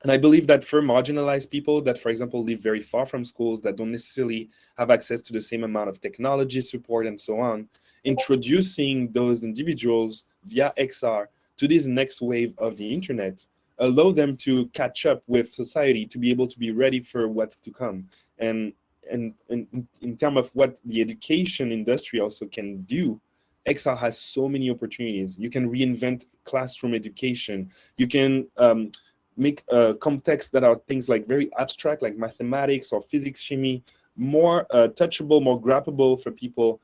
and I believe that for marginalized people that, for example, live very far from schools, that don't necessarily have access to the same amount of technology support and so on, introducing those individuals via XR to this next wave of the internet allow them to catch up with society, to be able to be ready for what's to come. And in terms of what the education industry also can do, XR has so many opportunities. You can reinvent classroom education. You can make context that are things like very abstract, like mathematics or physics, chemistry, more touchable, more grabbable for people.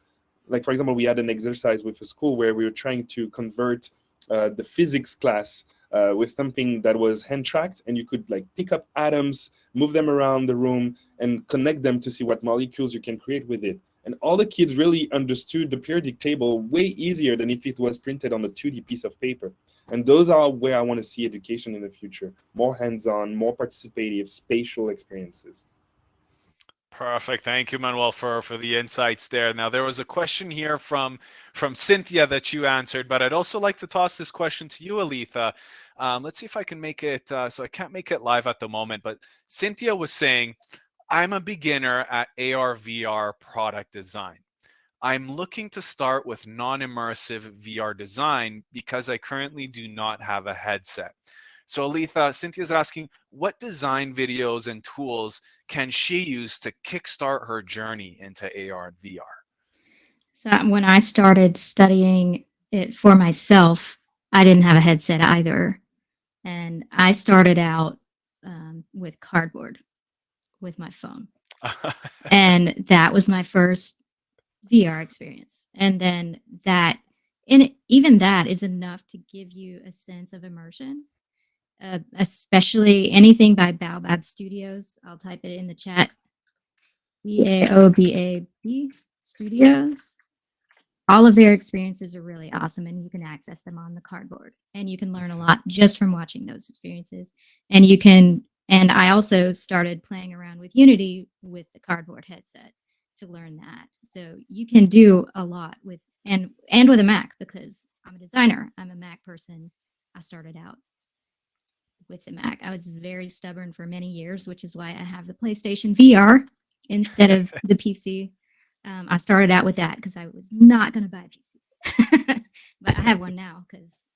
Like, for example, we had an exercise with a school where we were trying to convert the physics class with something that was hand tracked, and you could like pick up atoms, move them around the room, and connect them to see what molecules you can create with it. And all the kids really understood the periodic table way easier than if it was printed on a 2D piece of paper. And those are where I want to see education in the future: more hands-on, more participative, spatial experiences. Perfect. Thank you, Manuel, for the insights there. Now, there was a question here from Cynthia that you answered, but I'd also like to toss this question to you, Aletha. Let's see if I can make it. So I can't make it live at the moment, but Cynthia was saying, I'm a beginner at AR VR product design. I'm looking to start with non-immersive VR design because I currently do not have a headset. So Aletha, Cynthia's asking, what design videos and tools can she use to kickstart her journey into AR and VR? So when I started studying it for myself, I didn't have a headset either. And I started out with cardboard with my phone. And that was my first VR experience. And then that, and even that is enough to give you a sense of immersion, especially anything by Baobab Studios. I'll type it in the chat. BAOBAB Studios. All of their experiences are really awesome, and you can access them on the cardboard, and you can learn a lot just from watching those experiences. And you can, and I also started playing around with Unity with the cardboard headset to learn that. So you can do a lot with, and with a Mac, because I'm a designer, I'm a Mac person. I started out with the Mac. I was very stubborn for many years, which is why I have the PlayStation VR instead of the PC. I started out with that because I was not going to buy a PC, but I have one now because,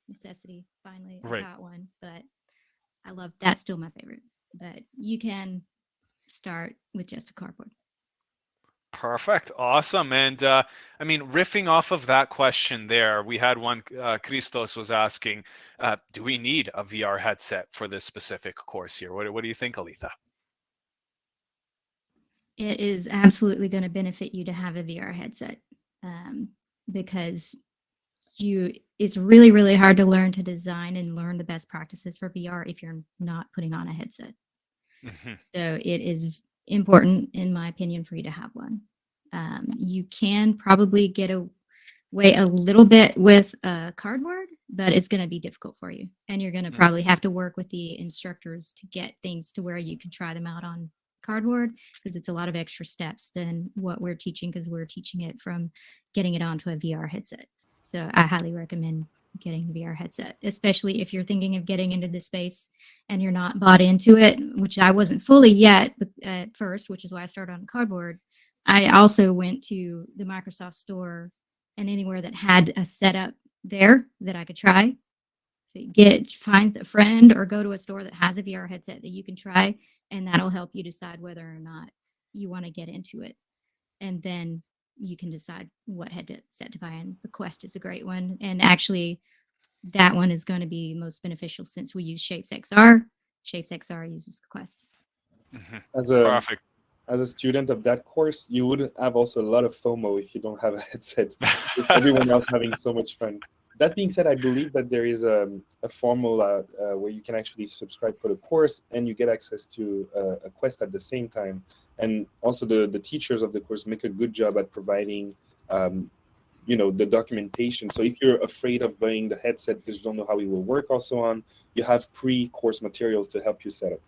necessity. Finally, I Right. got one, but I love that's still my favorite. But you can start with just a cardboard. Perfect. Awesome. And I mean, riffing off of that question there, we had one, Christos was asking, do we need a VR headset for this specific course here? What do you think, Aletha? It is absolutely going to benefit you to have a VR headset, because it's really, really hard to learn to design and learn the best practices for VR if you're not putting on a headset. So it is important, in my opinion, for you to have one. You can probably get away a little bit with cardboard, but it's going to be difficult for you. And you're going to probably have to work with the instructors to get things to where you can try them out on cardboard, because it's a lot of extra steps than what we're teaching, because we're teaching it from getting it onto a VR headset. So I highly recommend getting the VR headset, especially if you're thinking of getting into this space and you're not bought into it, which I wasn't fully yet at first, which is why I started on cardboard. I also went to the Microsoft store and anywhere that had a setup there that I could try. So find a friend or go to a store that has a VR headset that you can try, and that'll help you decide whether or not you want to get into it. And then you can decide what headset to buy. And the Quest is a great one. And actually, that one is going to be most beneficial since we use Shapes XR. Shapes XR uses the Quest. As a Perfect. as a student of that course, you would have also a lot of FOMO if you don't have a headset with everyone else having so much fun. That being said, I believe that there is a formula where you can actually subscribe for the course and you get access to a quest at the same time. And also, the teachers of the course make a good job at providing, um, the documentation. So if you're afraid of buying the headset because you don't know how it will work, also on, you have pre-course materials to help you set up.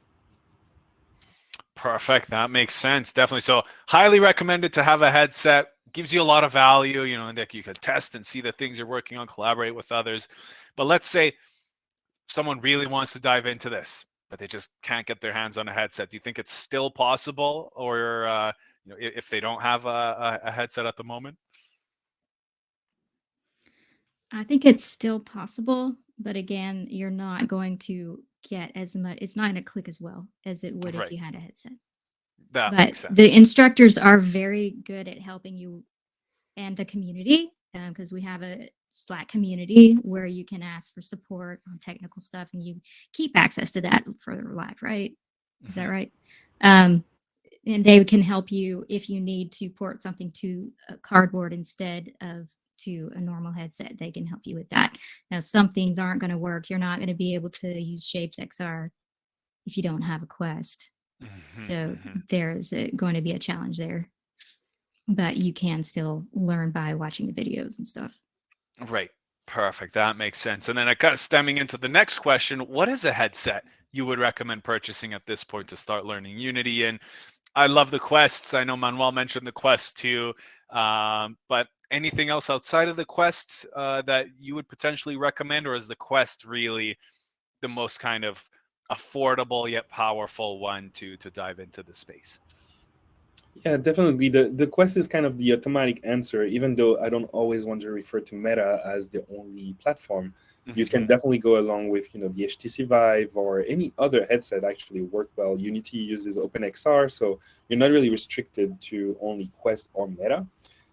Perfect. That makes sense. Definitely. So highly recommended to have a headset. Gives you a lot of value, and that you could test and see the things you're working on, collaborate with others. But let's say someone really wants to dive into this, but they just can't get their hands on a headset. Do you think it's still possible, or if they don't have a headset at the moment? I think it's still possible, but again, you're not going to get as much. It's not going to click as well as it would if Right. you had a headset. That But makes sense. the instructors are very good at helping you and the community, because we have a Slack community where you can ask for support on technical stuff and you keep access to that for life, right? Is that Mhm. right? Um, and they can help you if you need to port something to a cardboard instead of to a normal headset. They can help you with that. Now, some things aren't going to work. You're not going to be able to use Shapes XR if you don't have a Quest. Mhm, So mhm. there's going to be a challenge there, but you can still learn by watching the videos and stuff. Right. Perfect. That makes sense. And then kind of stemming into the next question, what is a headset you would recommend purchasing at this point to start learning Unity? And I love the quests. I know Manuel mentioned the quest too. But anything else outside of the quest that you would potentially recommend, or is the quest really the most kind of affordable yet powerful one to dive into the space? Yeah, definitely. The Quest is kind of the automatic answer, even though I don't always want to refer to Meta as the only platform. You can Hmm. definitely go along with, the HTC Vive or any other headset actually work well. Unity uses OpenXR, so you're not really restricted to only Quest or Meta.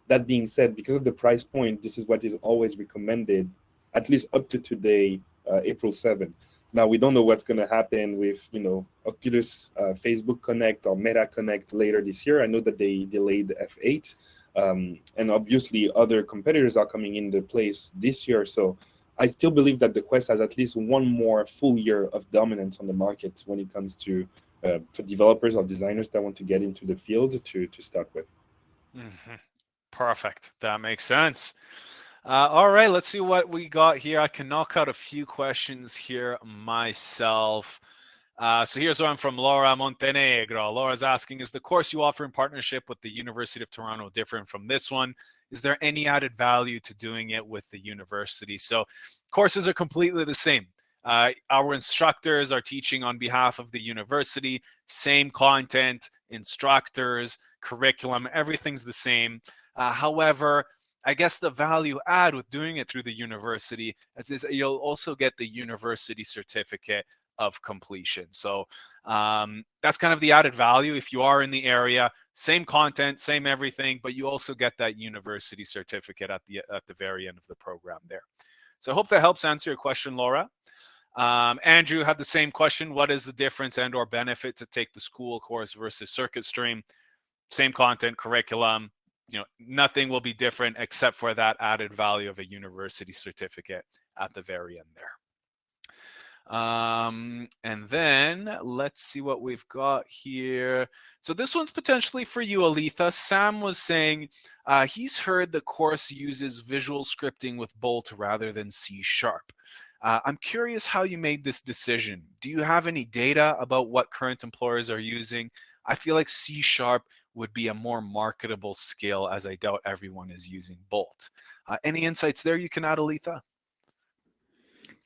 That being said, because of the price point, this is what is always recommended, at least up to today, April 7th. Now we don't know what's going to happen with Oculus, Facebook Connect, or Meta Connect later this year. I know that they delayed the F8, and obviously other competitors are coming into place this year. So I still believe that the Quest has at least one more full year of dominance on the market when it comes to for developers or designers that want to get into the field to start with. Hmm. Perfect. That makes sense. All right, let's see what we got here. I can knock out a few questions here myself. So here's one from Laura Montenegro. Laura's asking, is the course you offer in partnership with the University of Toronto different from this one? Is there any added value to doing it with the university? So courses are completely the same. Our instructors are teaching on behalf of the university, same content, instructors, curriculum, everything's the same. However, I guess the value add with doing it through the university is you'll also get the university certificate of completion. So that's kind of the added value. If you are in the area, same content, same everything, but you also get that university certificate at the very end of the program there. So I hope that helps answer your question, Laura. Andrew had the same question. What is the difference and or benefit to take the school course versus circuit stream? Same content, curriculum, nothing will be different except for that added value of a university certificate at the very end there. And then let's see what we've got here. So this one's potentially for you, Aletha. Sam was saying he's heard the course uses visual scripting with Bolt rather than C#. I'm curious how you made this decision. Do you have any data about what current employers are using? I feel like C# would be a more marketable skill, as I doubt everyone is using Bolt. Any insights there you can add, Aletha?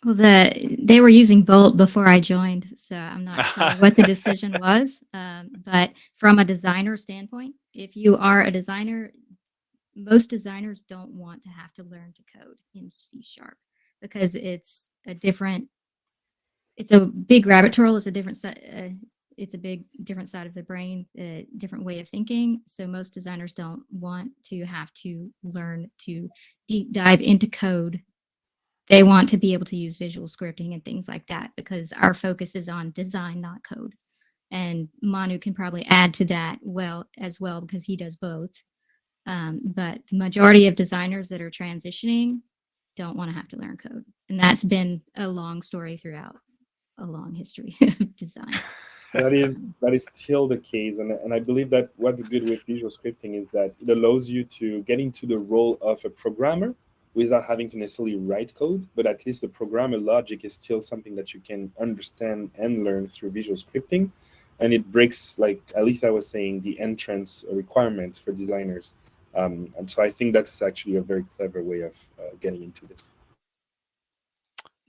Well, they were using Bolt before I joined, so I'm not sure what the decision was. But from a designer standpoint, if you are a designer, most designers don't want to have to learn to code in C# because it's a big rabbit trail. It's a different it's a big different side of the brain, a different way of thinking. So most designers don't want to have to learn to deep dive into code. They want to be able to use visual scripting and things like that because our focus is on design, not code. And Manu can probably add to that well because he does both. But the majority of designers that are transitioning don't want to have to learn code. And that's been a long story throughout a long history of design. That is still the case, and I believe that what's good with visual scripting is that it allows you to get into the role of a programmer without having to necessarily write code, but at least the programmer logic is still something that you can understand and learn through visual scripting, and it breaks, like Alisa was saying, the entrance requirements for designers. And so I think that's actually a very clever way of getting into this.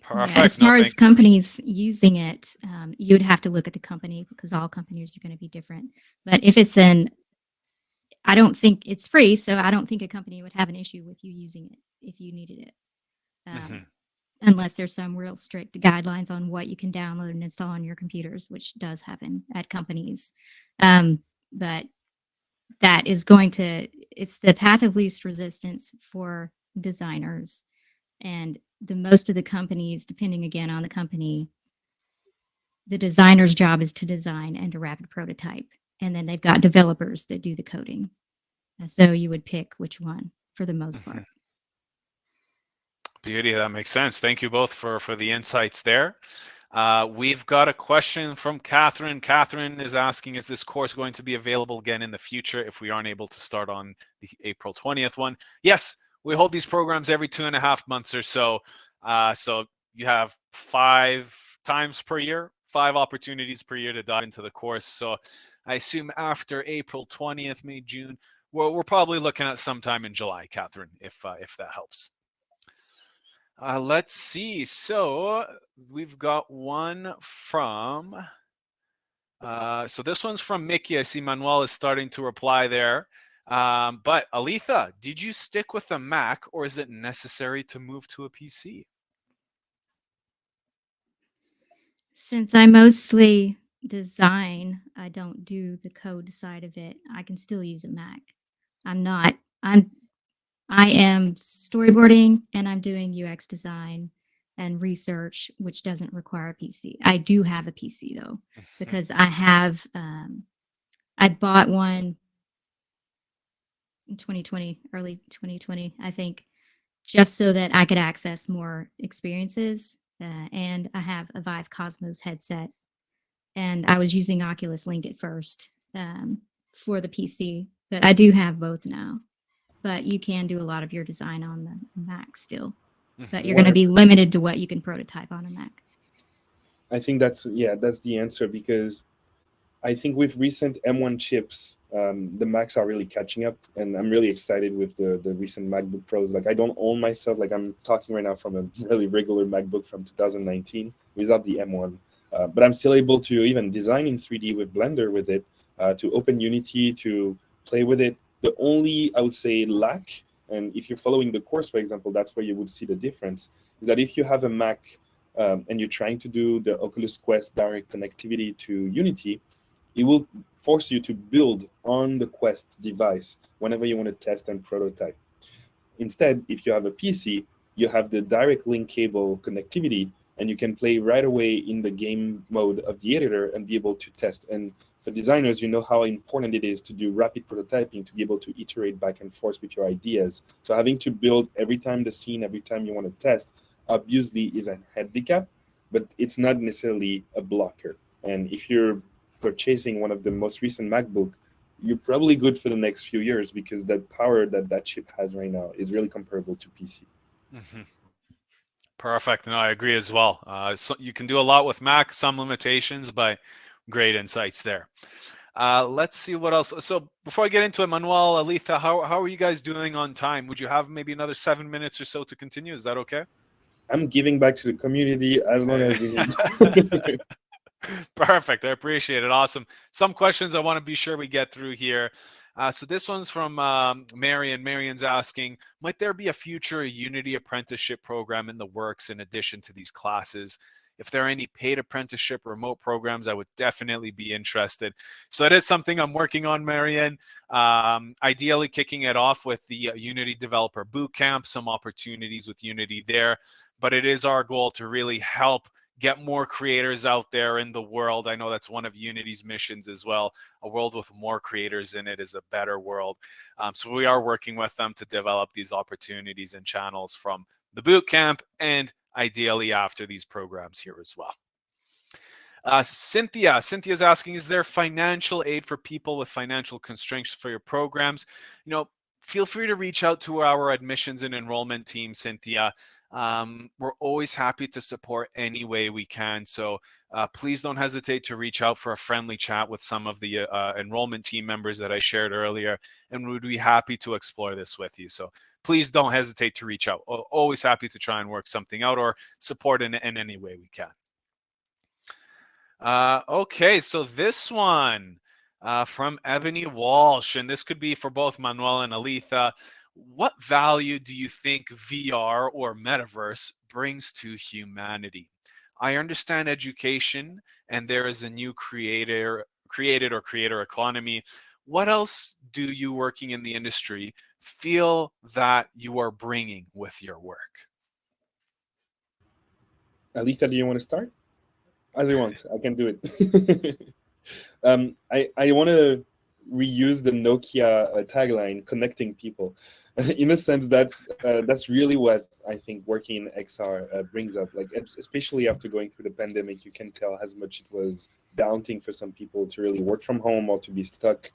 Yeah, as Perfect. No, far as thank. companies using it, you would have to look at the company because all companies are going to be different. But if it's I don't think it's free, so I don't think a company would have an issue with you using it if you needed it, um, Mhm. unless there's some real strict guidelines on what you can download and install on your computers, which does happen at companies. But that is going to, it's the path of least resistance for designers. And the most of the companies, depending again on the company, the designer's job is to design and to rapid prototype. And then they've got developers that do the coding. So you would pick which one for the most Mhm. part. Beauty. That makes sense. Thank you both for the insights there. We've got a question from Catherine. Catherine is asking, is this course going to be available again in the future if we aren't able to start on the April 20th one? Yes, we hold these programs every 2.5 months or so. So you have 5 times per year, 5 opportunities per year to dive into the course. So I assume after April 20th, May, June, we're probably looking at sometime in July, Catherine, if that helps. Let's see. So we've got one from. So this one's from Mickey. I see Manuel is starting to reply there. But Aletha, did you stick with a Mac or is it necessary to move to a PC? Since I mostly design, I don't do the code side of it. I can still use a Mac. I'm not. I am storyboarding and I'm doing UX design and research, which doesn't require a PC. I do have a PC though, because I have, I bought one in 2020, early 2020, I think, just so that I could access more experiences. And I have a Vive Cosmos headset, and I was using Oculus Link at first for the PC, but I do have both now. But you can do a lot of your design on the Mac still, but you're going to One, be limited to what you can prototype on a Mac. I think that's the answer, because I think with recent M1 chips, the Macs are really catching up, and I'm really excited with the recent MacBook Pros. Like, I don't own myself, like I'm talking right now from a really regular MacBook from 2019 without the M1, but I'm still able to even design in 3D with Blender with it, to open Unity, to play with it. The only, I would say, lack, and if you're following the course, for example, that's where you would see the difference, is that if you have a Mac, and you're trying to do the Oculus Quest direct connectivity to Unity, it will force you to build on the Quest device whenever you want to test and prototype. Instead, if you have a PC, you have the direct link cable connectivity, and you can play right away in the game mode of the editor and be able to test. And for designers, you know how important it is to do rapid prototyping, to be able to iterate back and forth with your ideas. So having to build every time the scene, every time you want to test, obviously is a handicap, but it's not necessarily a blocker. And if you're purchasing one of the most recent MacBook, you're probably good for the next few years, because the power that that chip has right now is really comparable to PC. Mhm. Perfect. No, I agree as well. So you can do a lot with Mac, some limitations, but great insights there. Let's see what else. So before I get into it, Manuel, Aletha, how are you guys doing on time? Would you have maybe another 7 minutes or so to continue? Is that okay? I'm giving back to the community as long Eh, as we need. Perfect. I appreciate it. Awesome. Some questions I want to be sure we get through here. So this one's from Marion. Marion's asking, might there be a future Unity apprenticeship program in the works in addition to these classes? If there are any paid apprenticeship remote programs, I would definitely be interested. So it is something I'm working on, Marion. Ideally, kicking it off with the Unity Developer Bootcamp, some opportunities with Unity there. But it is our goal to really help get more creators out there in the world. I know that's one of Unity's missions as well. A world with more creators in it is a better world. So we are working with them to develop these opportunities and channels from the boot camp, and ideally after these programs here as well. Cynthia's asking, is there financial aid for people with financial constraints for your programs? You know, feel free to reach out to our admissions and enrollment team, Cynthia. We're always happy to support any way we can. So please don't hesitate to reach out for a friendly chat with some of the enrollment team members that I shared earlier, and we'd be happy to explore this with you. So please don't hesitate to reach out. Always happy to try and work something out or support in any way we can. Okay, so this one from Ebony Walsh, and this could be for both Manuel and Aletha. What value do you think VR or metaverse brings to humanity? I understand education, and there is a new creator economy. What else do you working in the industry feel that you are bringing with your work? Alita, do you want to start? As you want, I can do it. I want to reuse the Nokia tagline, "Connecting people." In a sense, that's really what I think working in XR brings up. Like, especially after going through the pandemic, you can tell how much it was daunting for some people to really work from home or to be stuck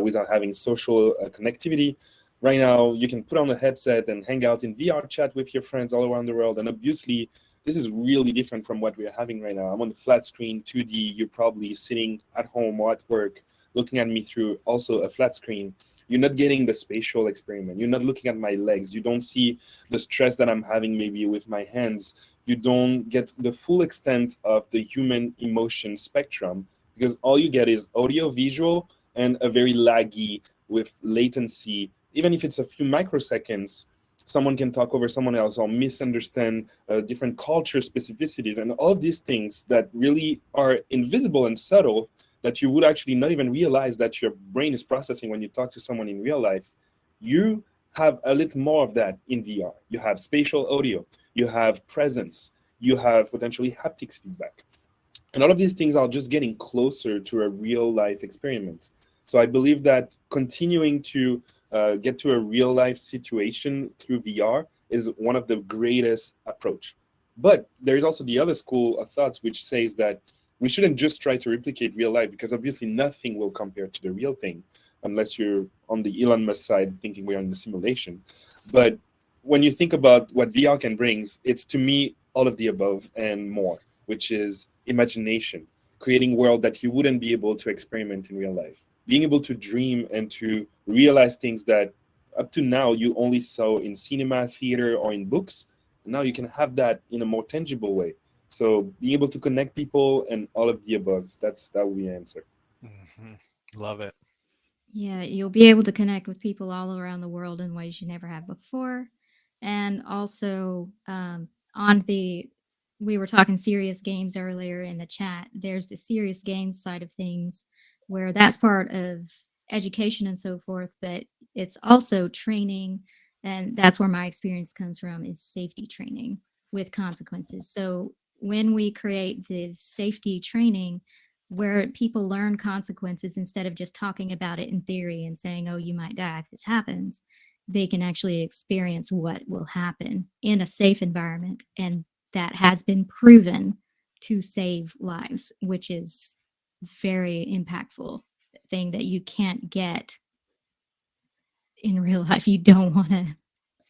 without having social connectivity. Right now, you can put on a headset and hang out in VR chat with your friends all around the world, and obviously this is really different from what we're having right now. I'm on the flat screen, 2D. You're probably sitting at home or at work, looking at me through also a flat screen. You're not getting the spatial experiment. You're not looking at my legs. You don't see the stress that I'm having maybe with my hands. You don't get the full extent of the human emotion spectrum, because all you get is audio, visual, and a very laggy with latency. Even if it's a few microseconds, someone can talk over someone else or misunderstand different culture specificities, and all of these things that really are invisible and subtle, that you would actually not even realize that your brain is processing when you talk to someone in real life. You have a little more of that in VR. You have spatial audio, you have presence, you have potentially haptics feedback, and all of these things are just getting closer to a real life experiment. So I believe that continuing to get to a real life situation through VR is one of the greatest approach. But there is also the other school of thoughts which says that we shouldn't just try to replicate real life, because obviously nothing will compare to the real thing unless you're on the Elon Musk side thinking we're in a simulation. But when you think about what VR can bring, it's to me all of the above and more, which is imagination, creating world that you wouldn't be able to experiment in real life, being able to dream and to realize things that up to now you only saw in cinema, theater, or in books. Now you can have that in a more tangible way. So being able to connect people and all of the above, that would be the answer. Mhm. Love it. Yeah, you'll be able to connect with people all around the world in ways you never have before. And also, on the, we were talking serious games earlier in the chat. There's the serious games side of things where that's part of education and so forth, but it's also training. And that's where my experience comes from, is safety training with consequences. So when we create this safety training, where people learn consequences instead of just talking about it in theory and saying, oh, you might die if this happens, they can actually experience what will happen in a safe environment. And that has been proven to save lives, which is very impactful thing that you can't get in real life. You don't want to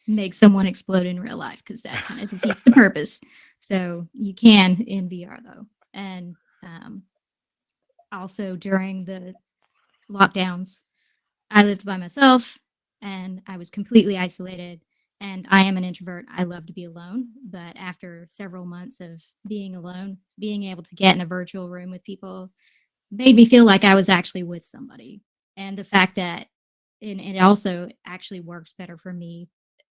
make someone explode in real life because that kind of defeats the purpose. So you can in VR though. And also during the lockdowns, I lived by myself and I was completely isolated. And I am an introvert. I love to be alone. But after several months of being alone, being able to get in a virtual room with people made me feel like I was actually with somebody. And the fact that, and it also actually works better for me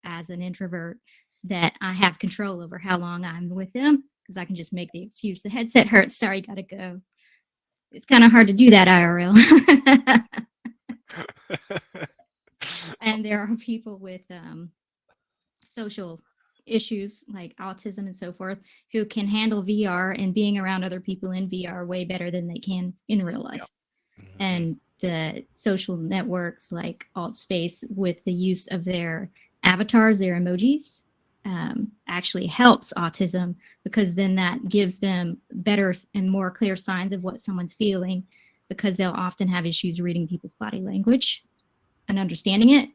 as an introvert, that I have control over how long I'm with them, because I can just make the excuse, the headset hurts, sorry, gotta go. It's kind of hard to do that IRL. And there are people with social issues like autism and so forth who can handle VR and being around other people in VR way better than they can in real life. Yep. Mhm. And the social networks like Altspace, with the use of their avatars, their emojis, actually helps autism, because then that gives them better and more clear signs of what someone's feeling, because they'll often have issues reading people's body language and understanding it,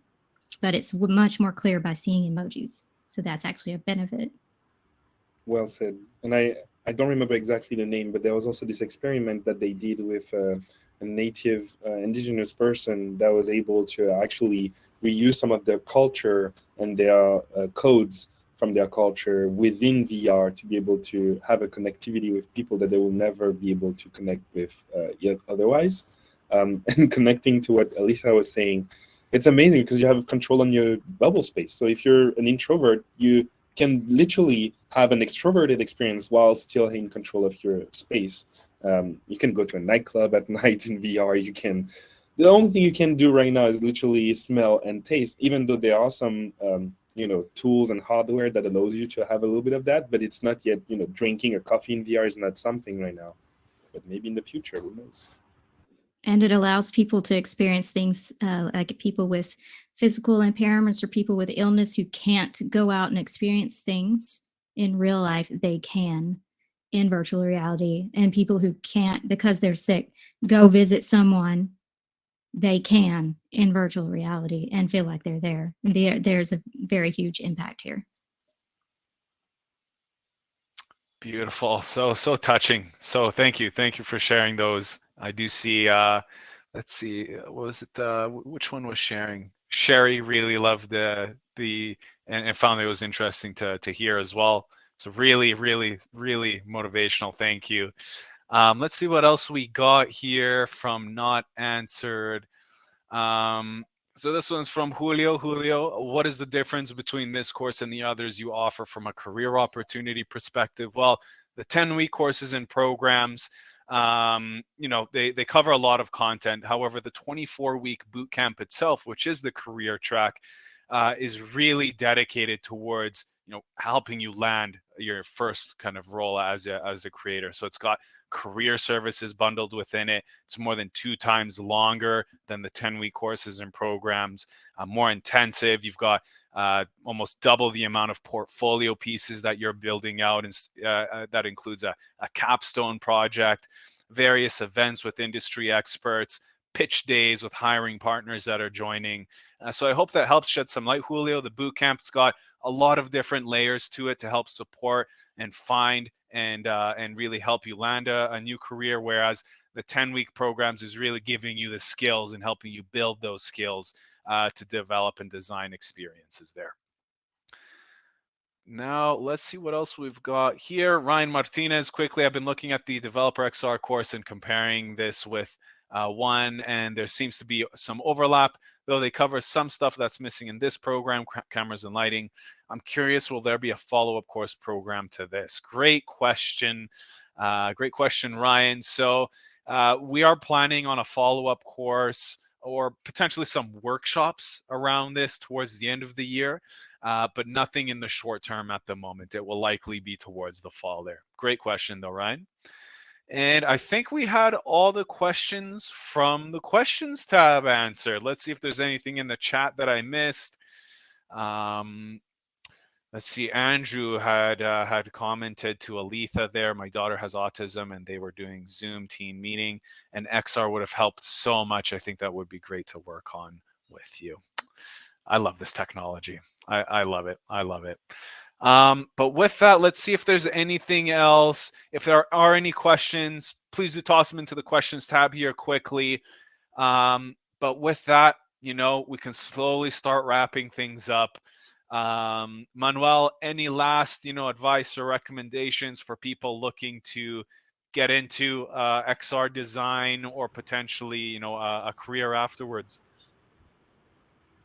but it's much more clear by seeing emojis. So that's actually a benefit. Well said. And I don't remember exactly the name, but there was also this experiment that they did with a native indigenous person that was able to actually reuse some of their culture and their codes from their culture within VR to be able to have a connectivity with people that they will never be able to connect with yet otherwise. And connecting to what Alisa was saying, it's amazing because you have control on your bubble space. So if you're an introvert, you can literally have an extroverted experience while still in control of your space. You can go to a nightclub at night in VR. You can. The only thing you can do right now is literally smell and taste. Even though there are some, tools and hardware that allows you to have a little bit of that, but it's not yet. Drinking a coffee in VR is not something right now. But maybe in the future, who knows? And it allows people to experience things like people with physical impairments or people with illness who can't go out and experience things in real life. They can in virtual reality. And people who can't, because they're sick, go visit someone, they can in virtual reality and feel like they're there. There's a very huge impact here. Beautiful. So touching. So thank you for sharing those. I do see let's see, what was it, which one was sharing? Sherry really loved the and found it was interesting to hear as well. So really motivational. Thank you. Let's see what else we got here from not answered. So this one's from Julio. Julio, what is the difference between this course and the others you offer from a career opportunity perspective? Well, the 10-week courses and programs, they cover a lot of content. However, the 24-week boot camp itself, which is the career track, is really dedicated towards helping you land your first kind of role as a creator. So it's got career services bundled within it. It's more than 2 times longer than the 10-week courses and programs, more intensive. You've got almost double the amount of portfolio pieces that you're building out, and that includes a capstone project, various events with industry experts, pitch days with hiring partners that are joining. So I hope that helps shed some light, Julio. The boot camp's got a lot of different layers to it to help support and find and really help you land a new career, whereas the 10-week programs is really giving you the skills and helping you build those skills to develop and design experiences there. Now, let's see what else we've got here. Ryan Martinez, quickly, I've been looking at the Developer XR course and comparing this with one, and there seems to be some overlap, though they cover some stuff that's missing in this program, cameras and lighting. I'm curious, will there be a follow-up course program to this? Great question, Ryan. So we are planning on a follow-up course or potentially some workshops around this towards the end of the year, but nothing in the short term at the moment. It will likely be towards the fall there. Great question, though, Ryan. And I think we had all the questions from the questions tab answered. Let's see if there's anything in the chat that I missed. Let's see. Andrew had commented to Aletha there. My daughter has autism, and they were doing Zoom teen meeting, and XR would have helped so much. I think that would be great to work on with you. I love this technology. I love it. I love it. But with that, let's see if there's anything else. If there are any questions, please do toss them into the questions tab here quickly. But with that, we can slowly start wrapping things up. Manuel, any last, advice or recommendations for people looking to get into XR design or potentially, a career afterwards?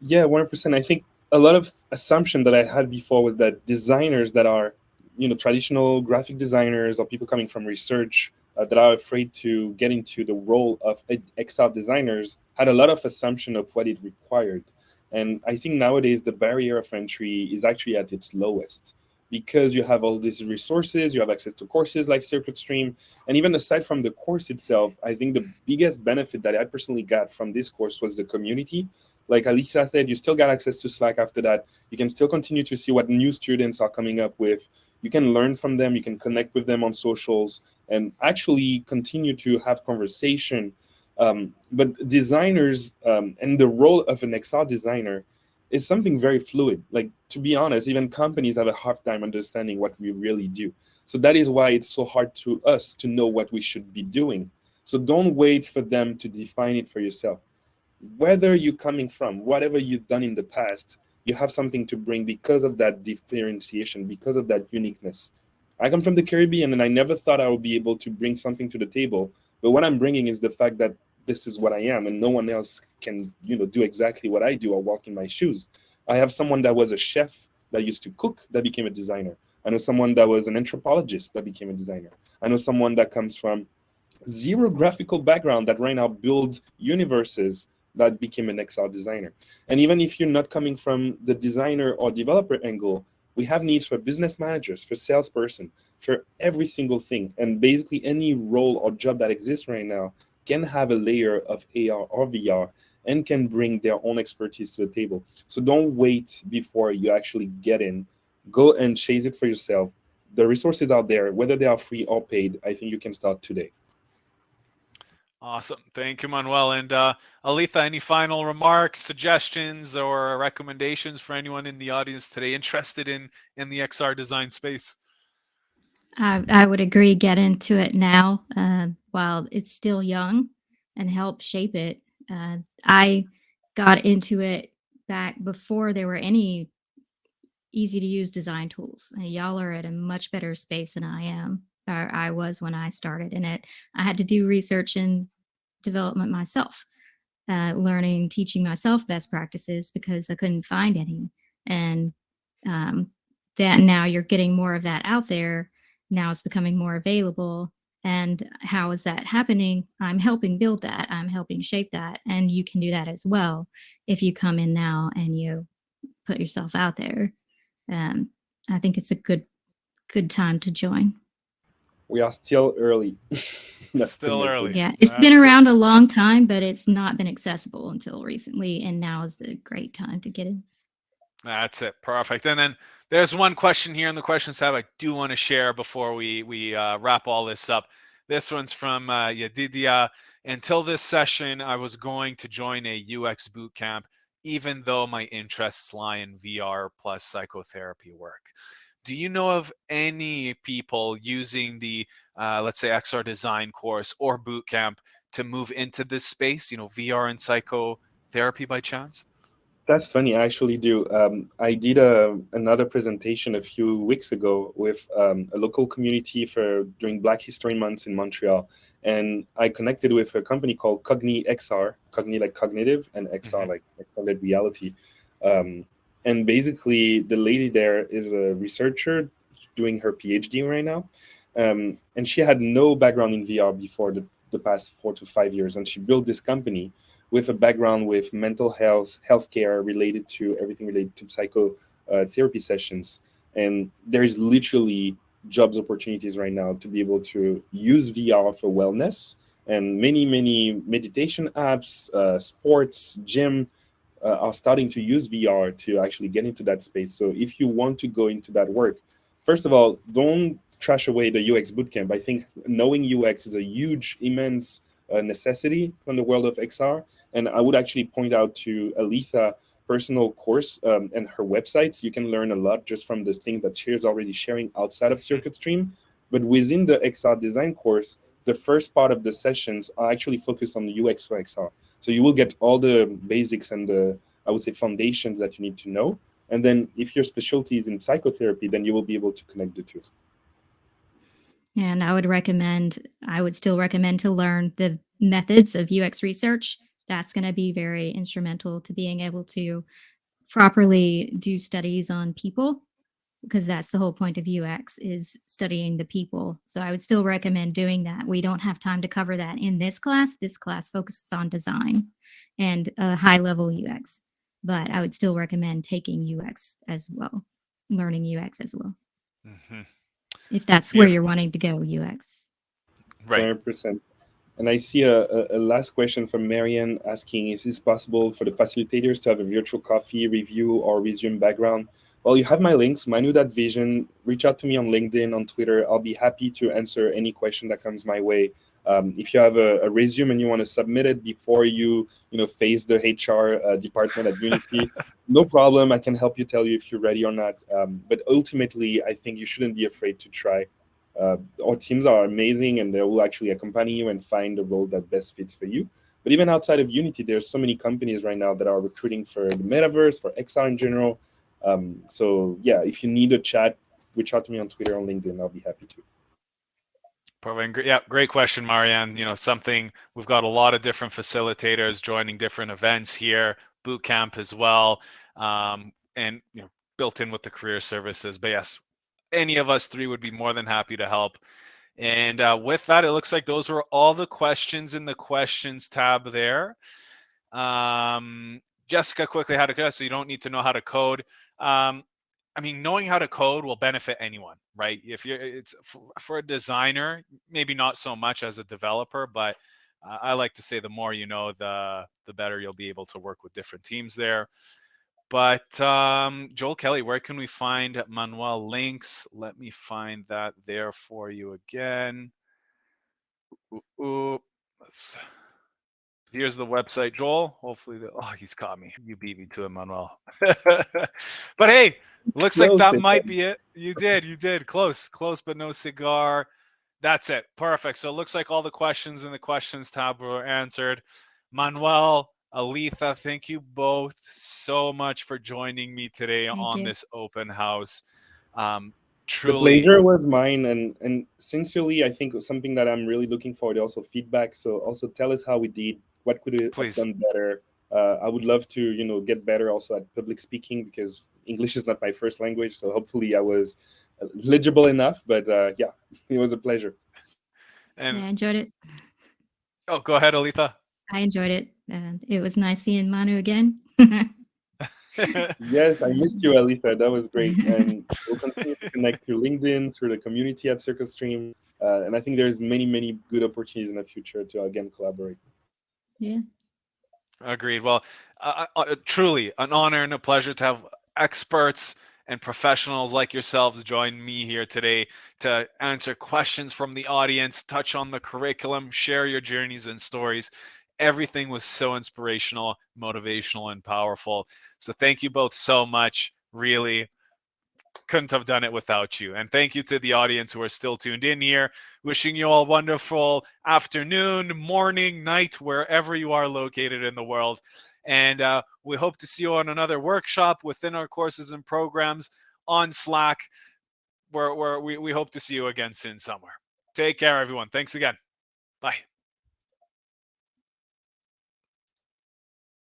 Yeah, 100%. I think a lot of assumption that I had before was that designers that are, traditional graphic designers or people coming from research that are afraid to get into the role of XR designers had a lot of assumption of what it required. And I think nowadays the barrier of entry is actually at its lowest because you have all these resources, you have access to courses like Circuit Stream, and even aside from the course itself, I think the biggest benefit that I personally got from this course was the community. like Alicia said, you still got access to Slack after that. You can still continue to see what new students are coming up with. You can learn from them, you can connect with them on socials, and actually continue to have conversation. But designers, and the role of an XR designer is something very fluid. Like, to be honest, even companies have a hard time understanding what we really do. So that is why it's so hard to us to know what we should be doing. So don't wait for them to define it for yourself. Whether you're coming from, whatever you've done in the past, you have something to bring because of that differentiation, because of that uniqueness. I come from the Caribbean and I never thought I would be able to bring something to the table. But what I'm bringing is the fact that this is what I am and no one else can, do exactly what I do or walk in my shoes. I have someone that was a chef that used to cook that became a designer. I know someone that was an anthropologist that became a designer. I know someone that comes from zero graphical background that right now builds universes that became an XR designer. And even if you're not coming from the designer or developer angle, we have needs for business managers, for salesperson, for every single thing. And basically any role or job that exists right now can have a layer of AR or VR and can bring their own expertise to the table. So don't wait before you actually get in. Go and chase it for yourself. The resources out there, whether they are free or paid, I think you can start today. Awesome. Thank you, Manuel. And Aletha, any final remarks, suggestions, or recommendations for anyone in the audience today interested in the XR design space? I would agree. Get into it now while it's still young and help shape it. I got into it back before there were any easy to use design tools. Y'all are at a much better space than I am, or I was when I started in it. I had to do research and development myself, learning, teaching myself best practices because I couldn't find any. And um, that now you're getting more of that out there. Now it's becoming more available. And how is that happening? I'm helping build that. I'm helping shape that. And you can do that as well if you come in now and you put yourself out there. Um, I think it's a good time to join. We are still early. That's the Still message. early. Yeah, it's been That's it. around a long time, but it's not been accessible until recently, and now is a great time to get in. That's it. Perfect. And then there's one question here in the questions tab I do want to share before we wrap all this up. This one's from Yedidia. Until this session, I was going to join a UX boot camp, even though my interests lie in VR plus psychotherapy work. Do you know of any people using the, let's say, XR design course or boot camp to move into this space, VR and psychotherapy by chance? That's funny. I actually do. I did another presentation a few weeks ago with a local community for during Black History Month in Montreal, and I connected with a company called Cogni XR, Cogni like cognitive, and XR Hmm. like extended reality. Um, and basically, the lady there is a researcher doing her PhD right now, and she had no background in VR before the past 4 to 5 years, and she built this company with a background with mental health, healthcare related to everything related to psychotherapy sessions. And there's literally jobs opportunities right now to be able to use VR for wellness and many, many meditation apps, sports, gym are starting to use VR to actually get into that space. So if you want to go into that work, first of all, don't trash away the UX bootcamp. I think knowing UX is a huge, immense necessity from the world of XR. And I would actually point out to Aletha personal course and her websites. You can learn a lot just from the thing that she is already sharing outside of Hmm. Circuit Stream. But within the XR design course, the first part of the sessions are actually focused on the UX for XR. So you will get all the basics and the, I would say, foundations that you need to know. And then if your specialty is in psychotherapy, then you will be able to connect the two. And I would still recommend to learn the methods of UX research. That's going to be very instrumental to being able to properly do studies on people because that's the whole point of UX is studying the people. So I would still recommend doing that. We don't have time to cover that in this class. This class focuses on design and high level UX, but I would still recommend taking UX as well, learning UX as well, Hmm. if that's where you're Beautiful. wanting to go UX. Right. 100%. And I see a last question from Marian asking if it's possible for the facilitators to have a virtual coffee review or resume background. Well, you have my links, Manu.vision. Reach out to me on LinkedIn, on Twitter. I'll be happy to answer any question that comes my way. If you have a resume and you want to submit it before you face the HR department at Unity, no problem. I can help you, tell you if you're ready or not. But ultimately, I think you shouldn't be afraid to try. Our teams are amazing, and they will actually accompany you and find the role that best fits for you. But even outside of Unity, there's so many companies right now that are recruiting for the metaverse, for XR in general. So yeah, if you need a chat, reach out to me on Twitter, on LinkedIn. I'll be happy to. Perfect. Yeah, great question, Marianne. Something we've got a lot of different facilitators joining different events here, boot camp as well, and built in with the career services. But yes, any of us three would be more than happy to help. And with that, it looks like those were all the questions in the questions tab there. Jessica quickly how to code, so you don't need to know how to code. I mean, knowing how to code will benefit anyone, right? If it's for a designer, maybe not so much as a developer, but I like to say the more you know, the better you'll be able to work with different teams there. But Joel Kelly, where can we find Manuel links? Let me find that there for you again. Let's. Here's the website, Joel. Hopefully, he's caught me. You beat me to it, Manuel. But hey, looks like Closed that it. might be it. You did. Close, but no cigar. That's it. Perfect. So it looks like all the questions in the questions tab were answered. Manuel, Aletha, thank you both so much for joining me today Thank on you. this open house. The Truly, pleasure was mine, and sincerely, I think something that I'm really looking forward to also feedback. So also tell us how we did, what could we have please. done better. I would love to get better also at public speaking, because English is not my first language. So hopefully I was legible enough. But yeah, it was a pleasure. Yeah, And I enjoyed it. go ahead, Aletha. I enjoyed it. And it was nice seeing Manu again. Yes, I missed you, Alisa. That was great, and we'll continue to connect through LinkedIn, through the community at Circle Stream, and I think there's many good opportunities in the future to again collaborate. Yeah. Agreed. Well, truly an honor and a pleasure to have experts and professionals like yourselves join me here today to answer questions from the audience, touch on the curriculum, share your journeys and stories. Everything was so inspirational, motivational, and powerful. So thank you both so much. Really, couldn't have done it without you. And thank you to the audience who are still tuned in here. Wishing you all wonderful afternoon, morning, night, wherever you are located in the world. And we hope to see you on another workshop within our courses and programs on Slack, where we hope to see you again soon somewhere. Take care, everyone. Thanks again. Bye.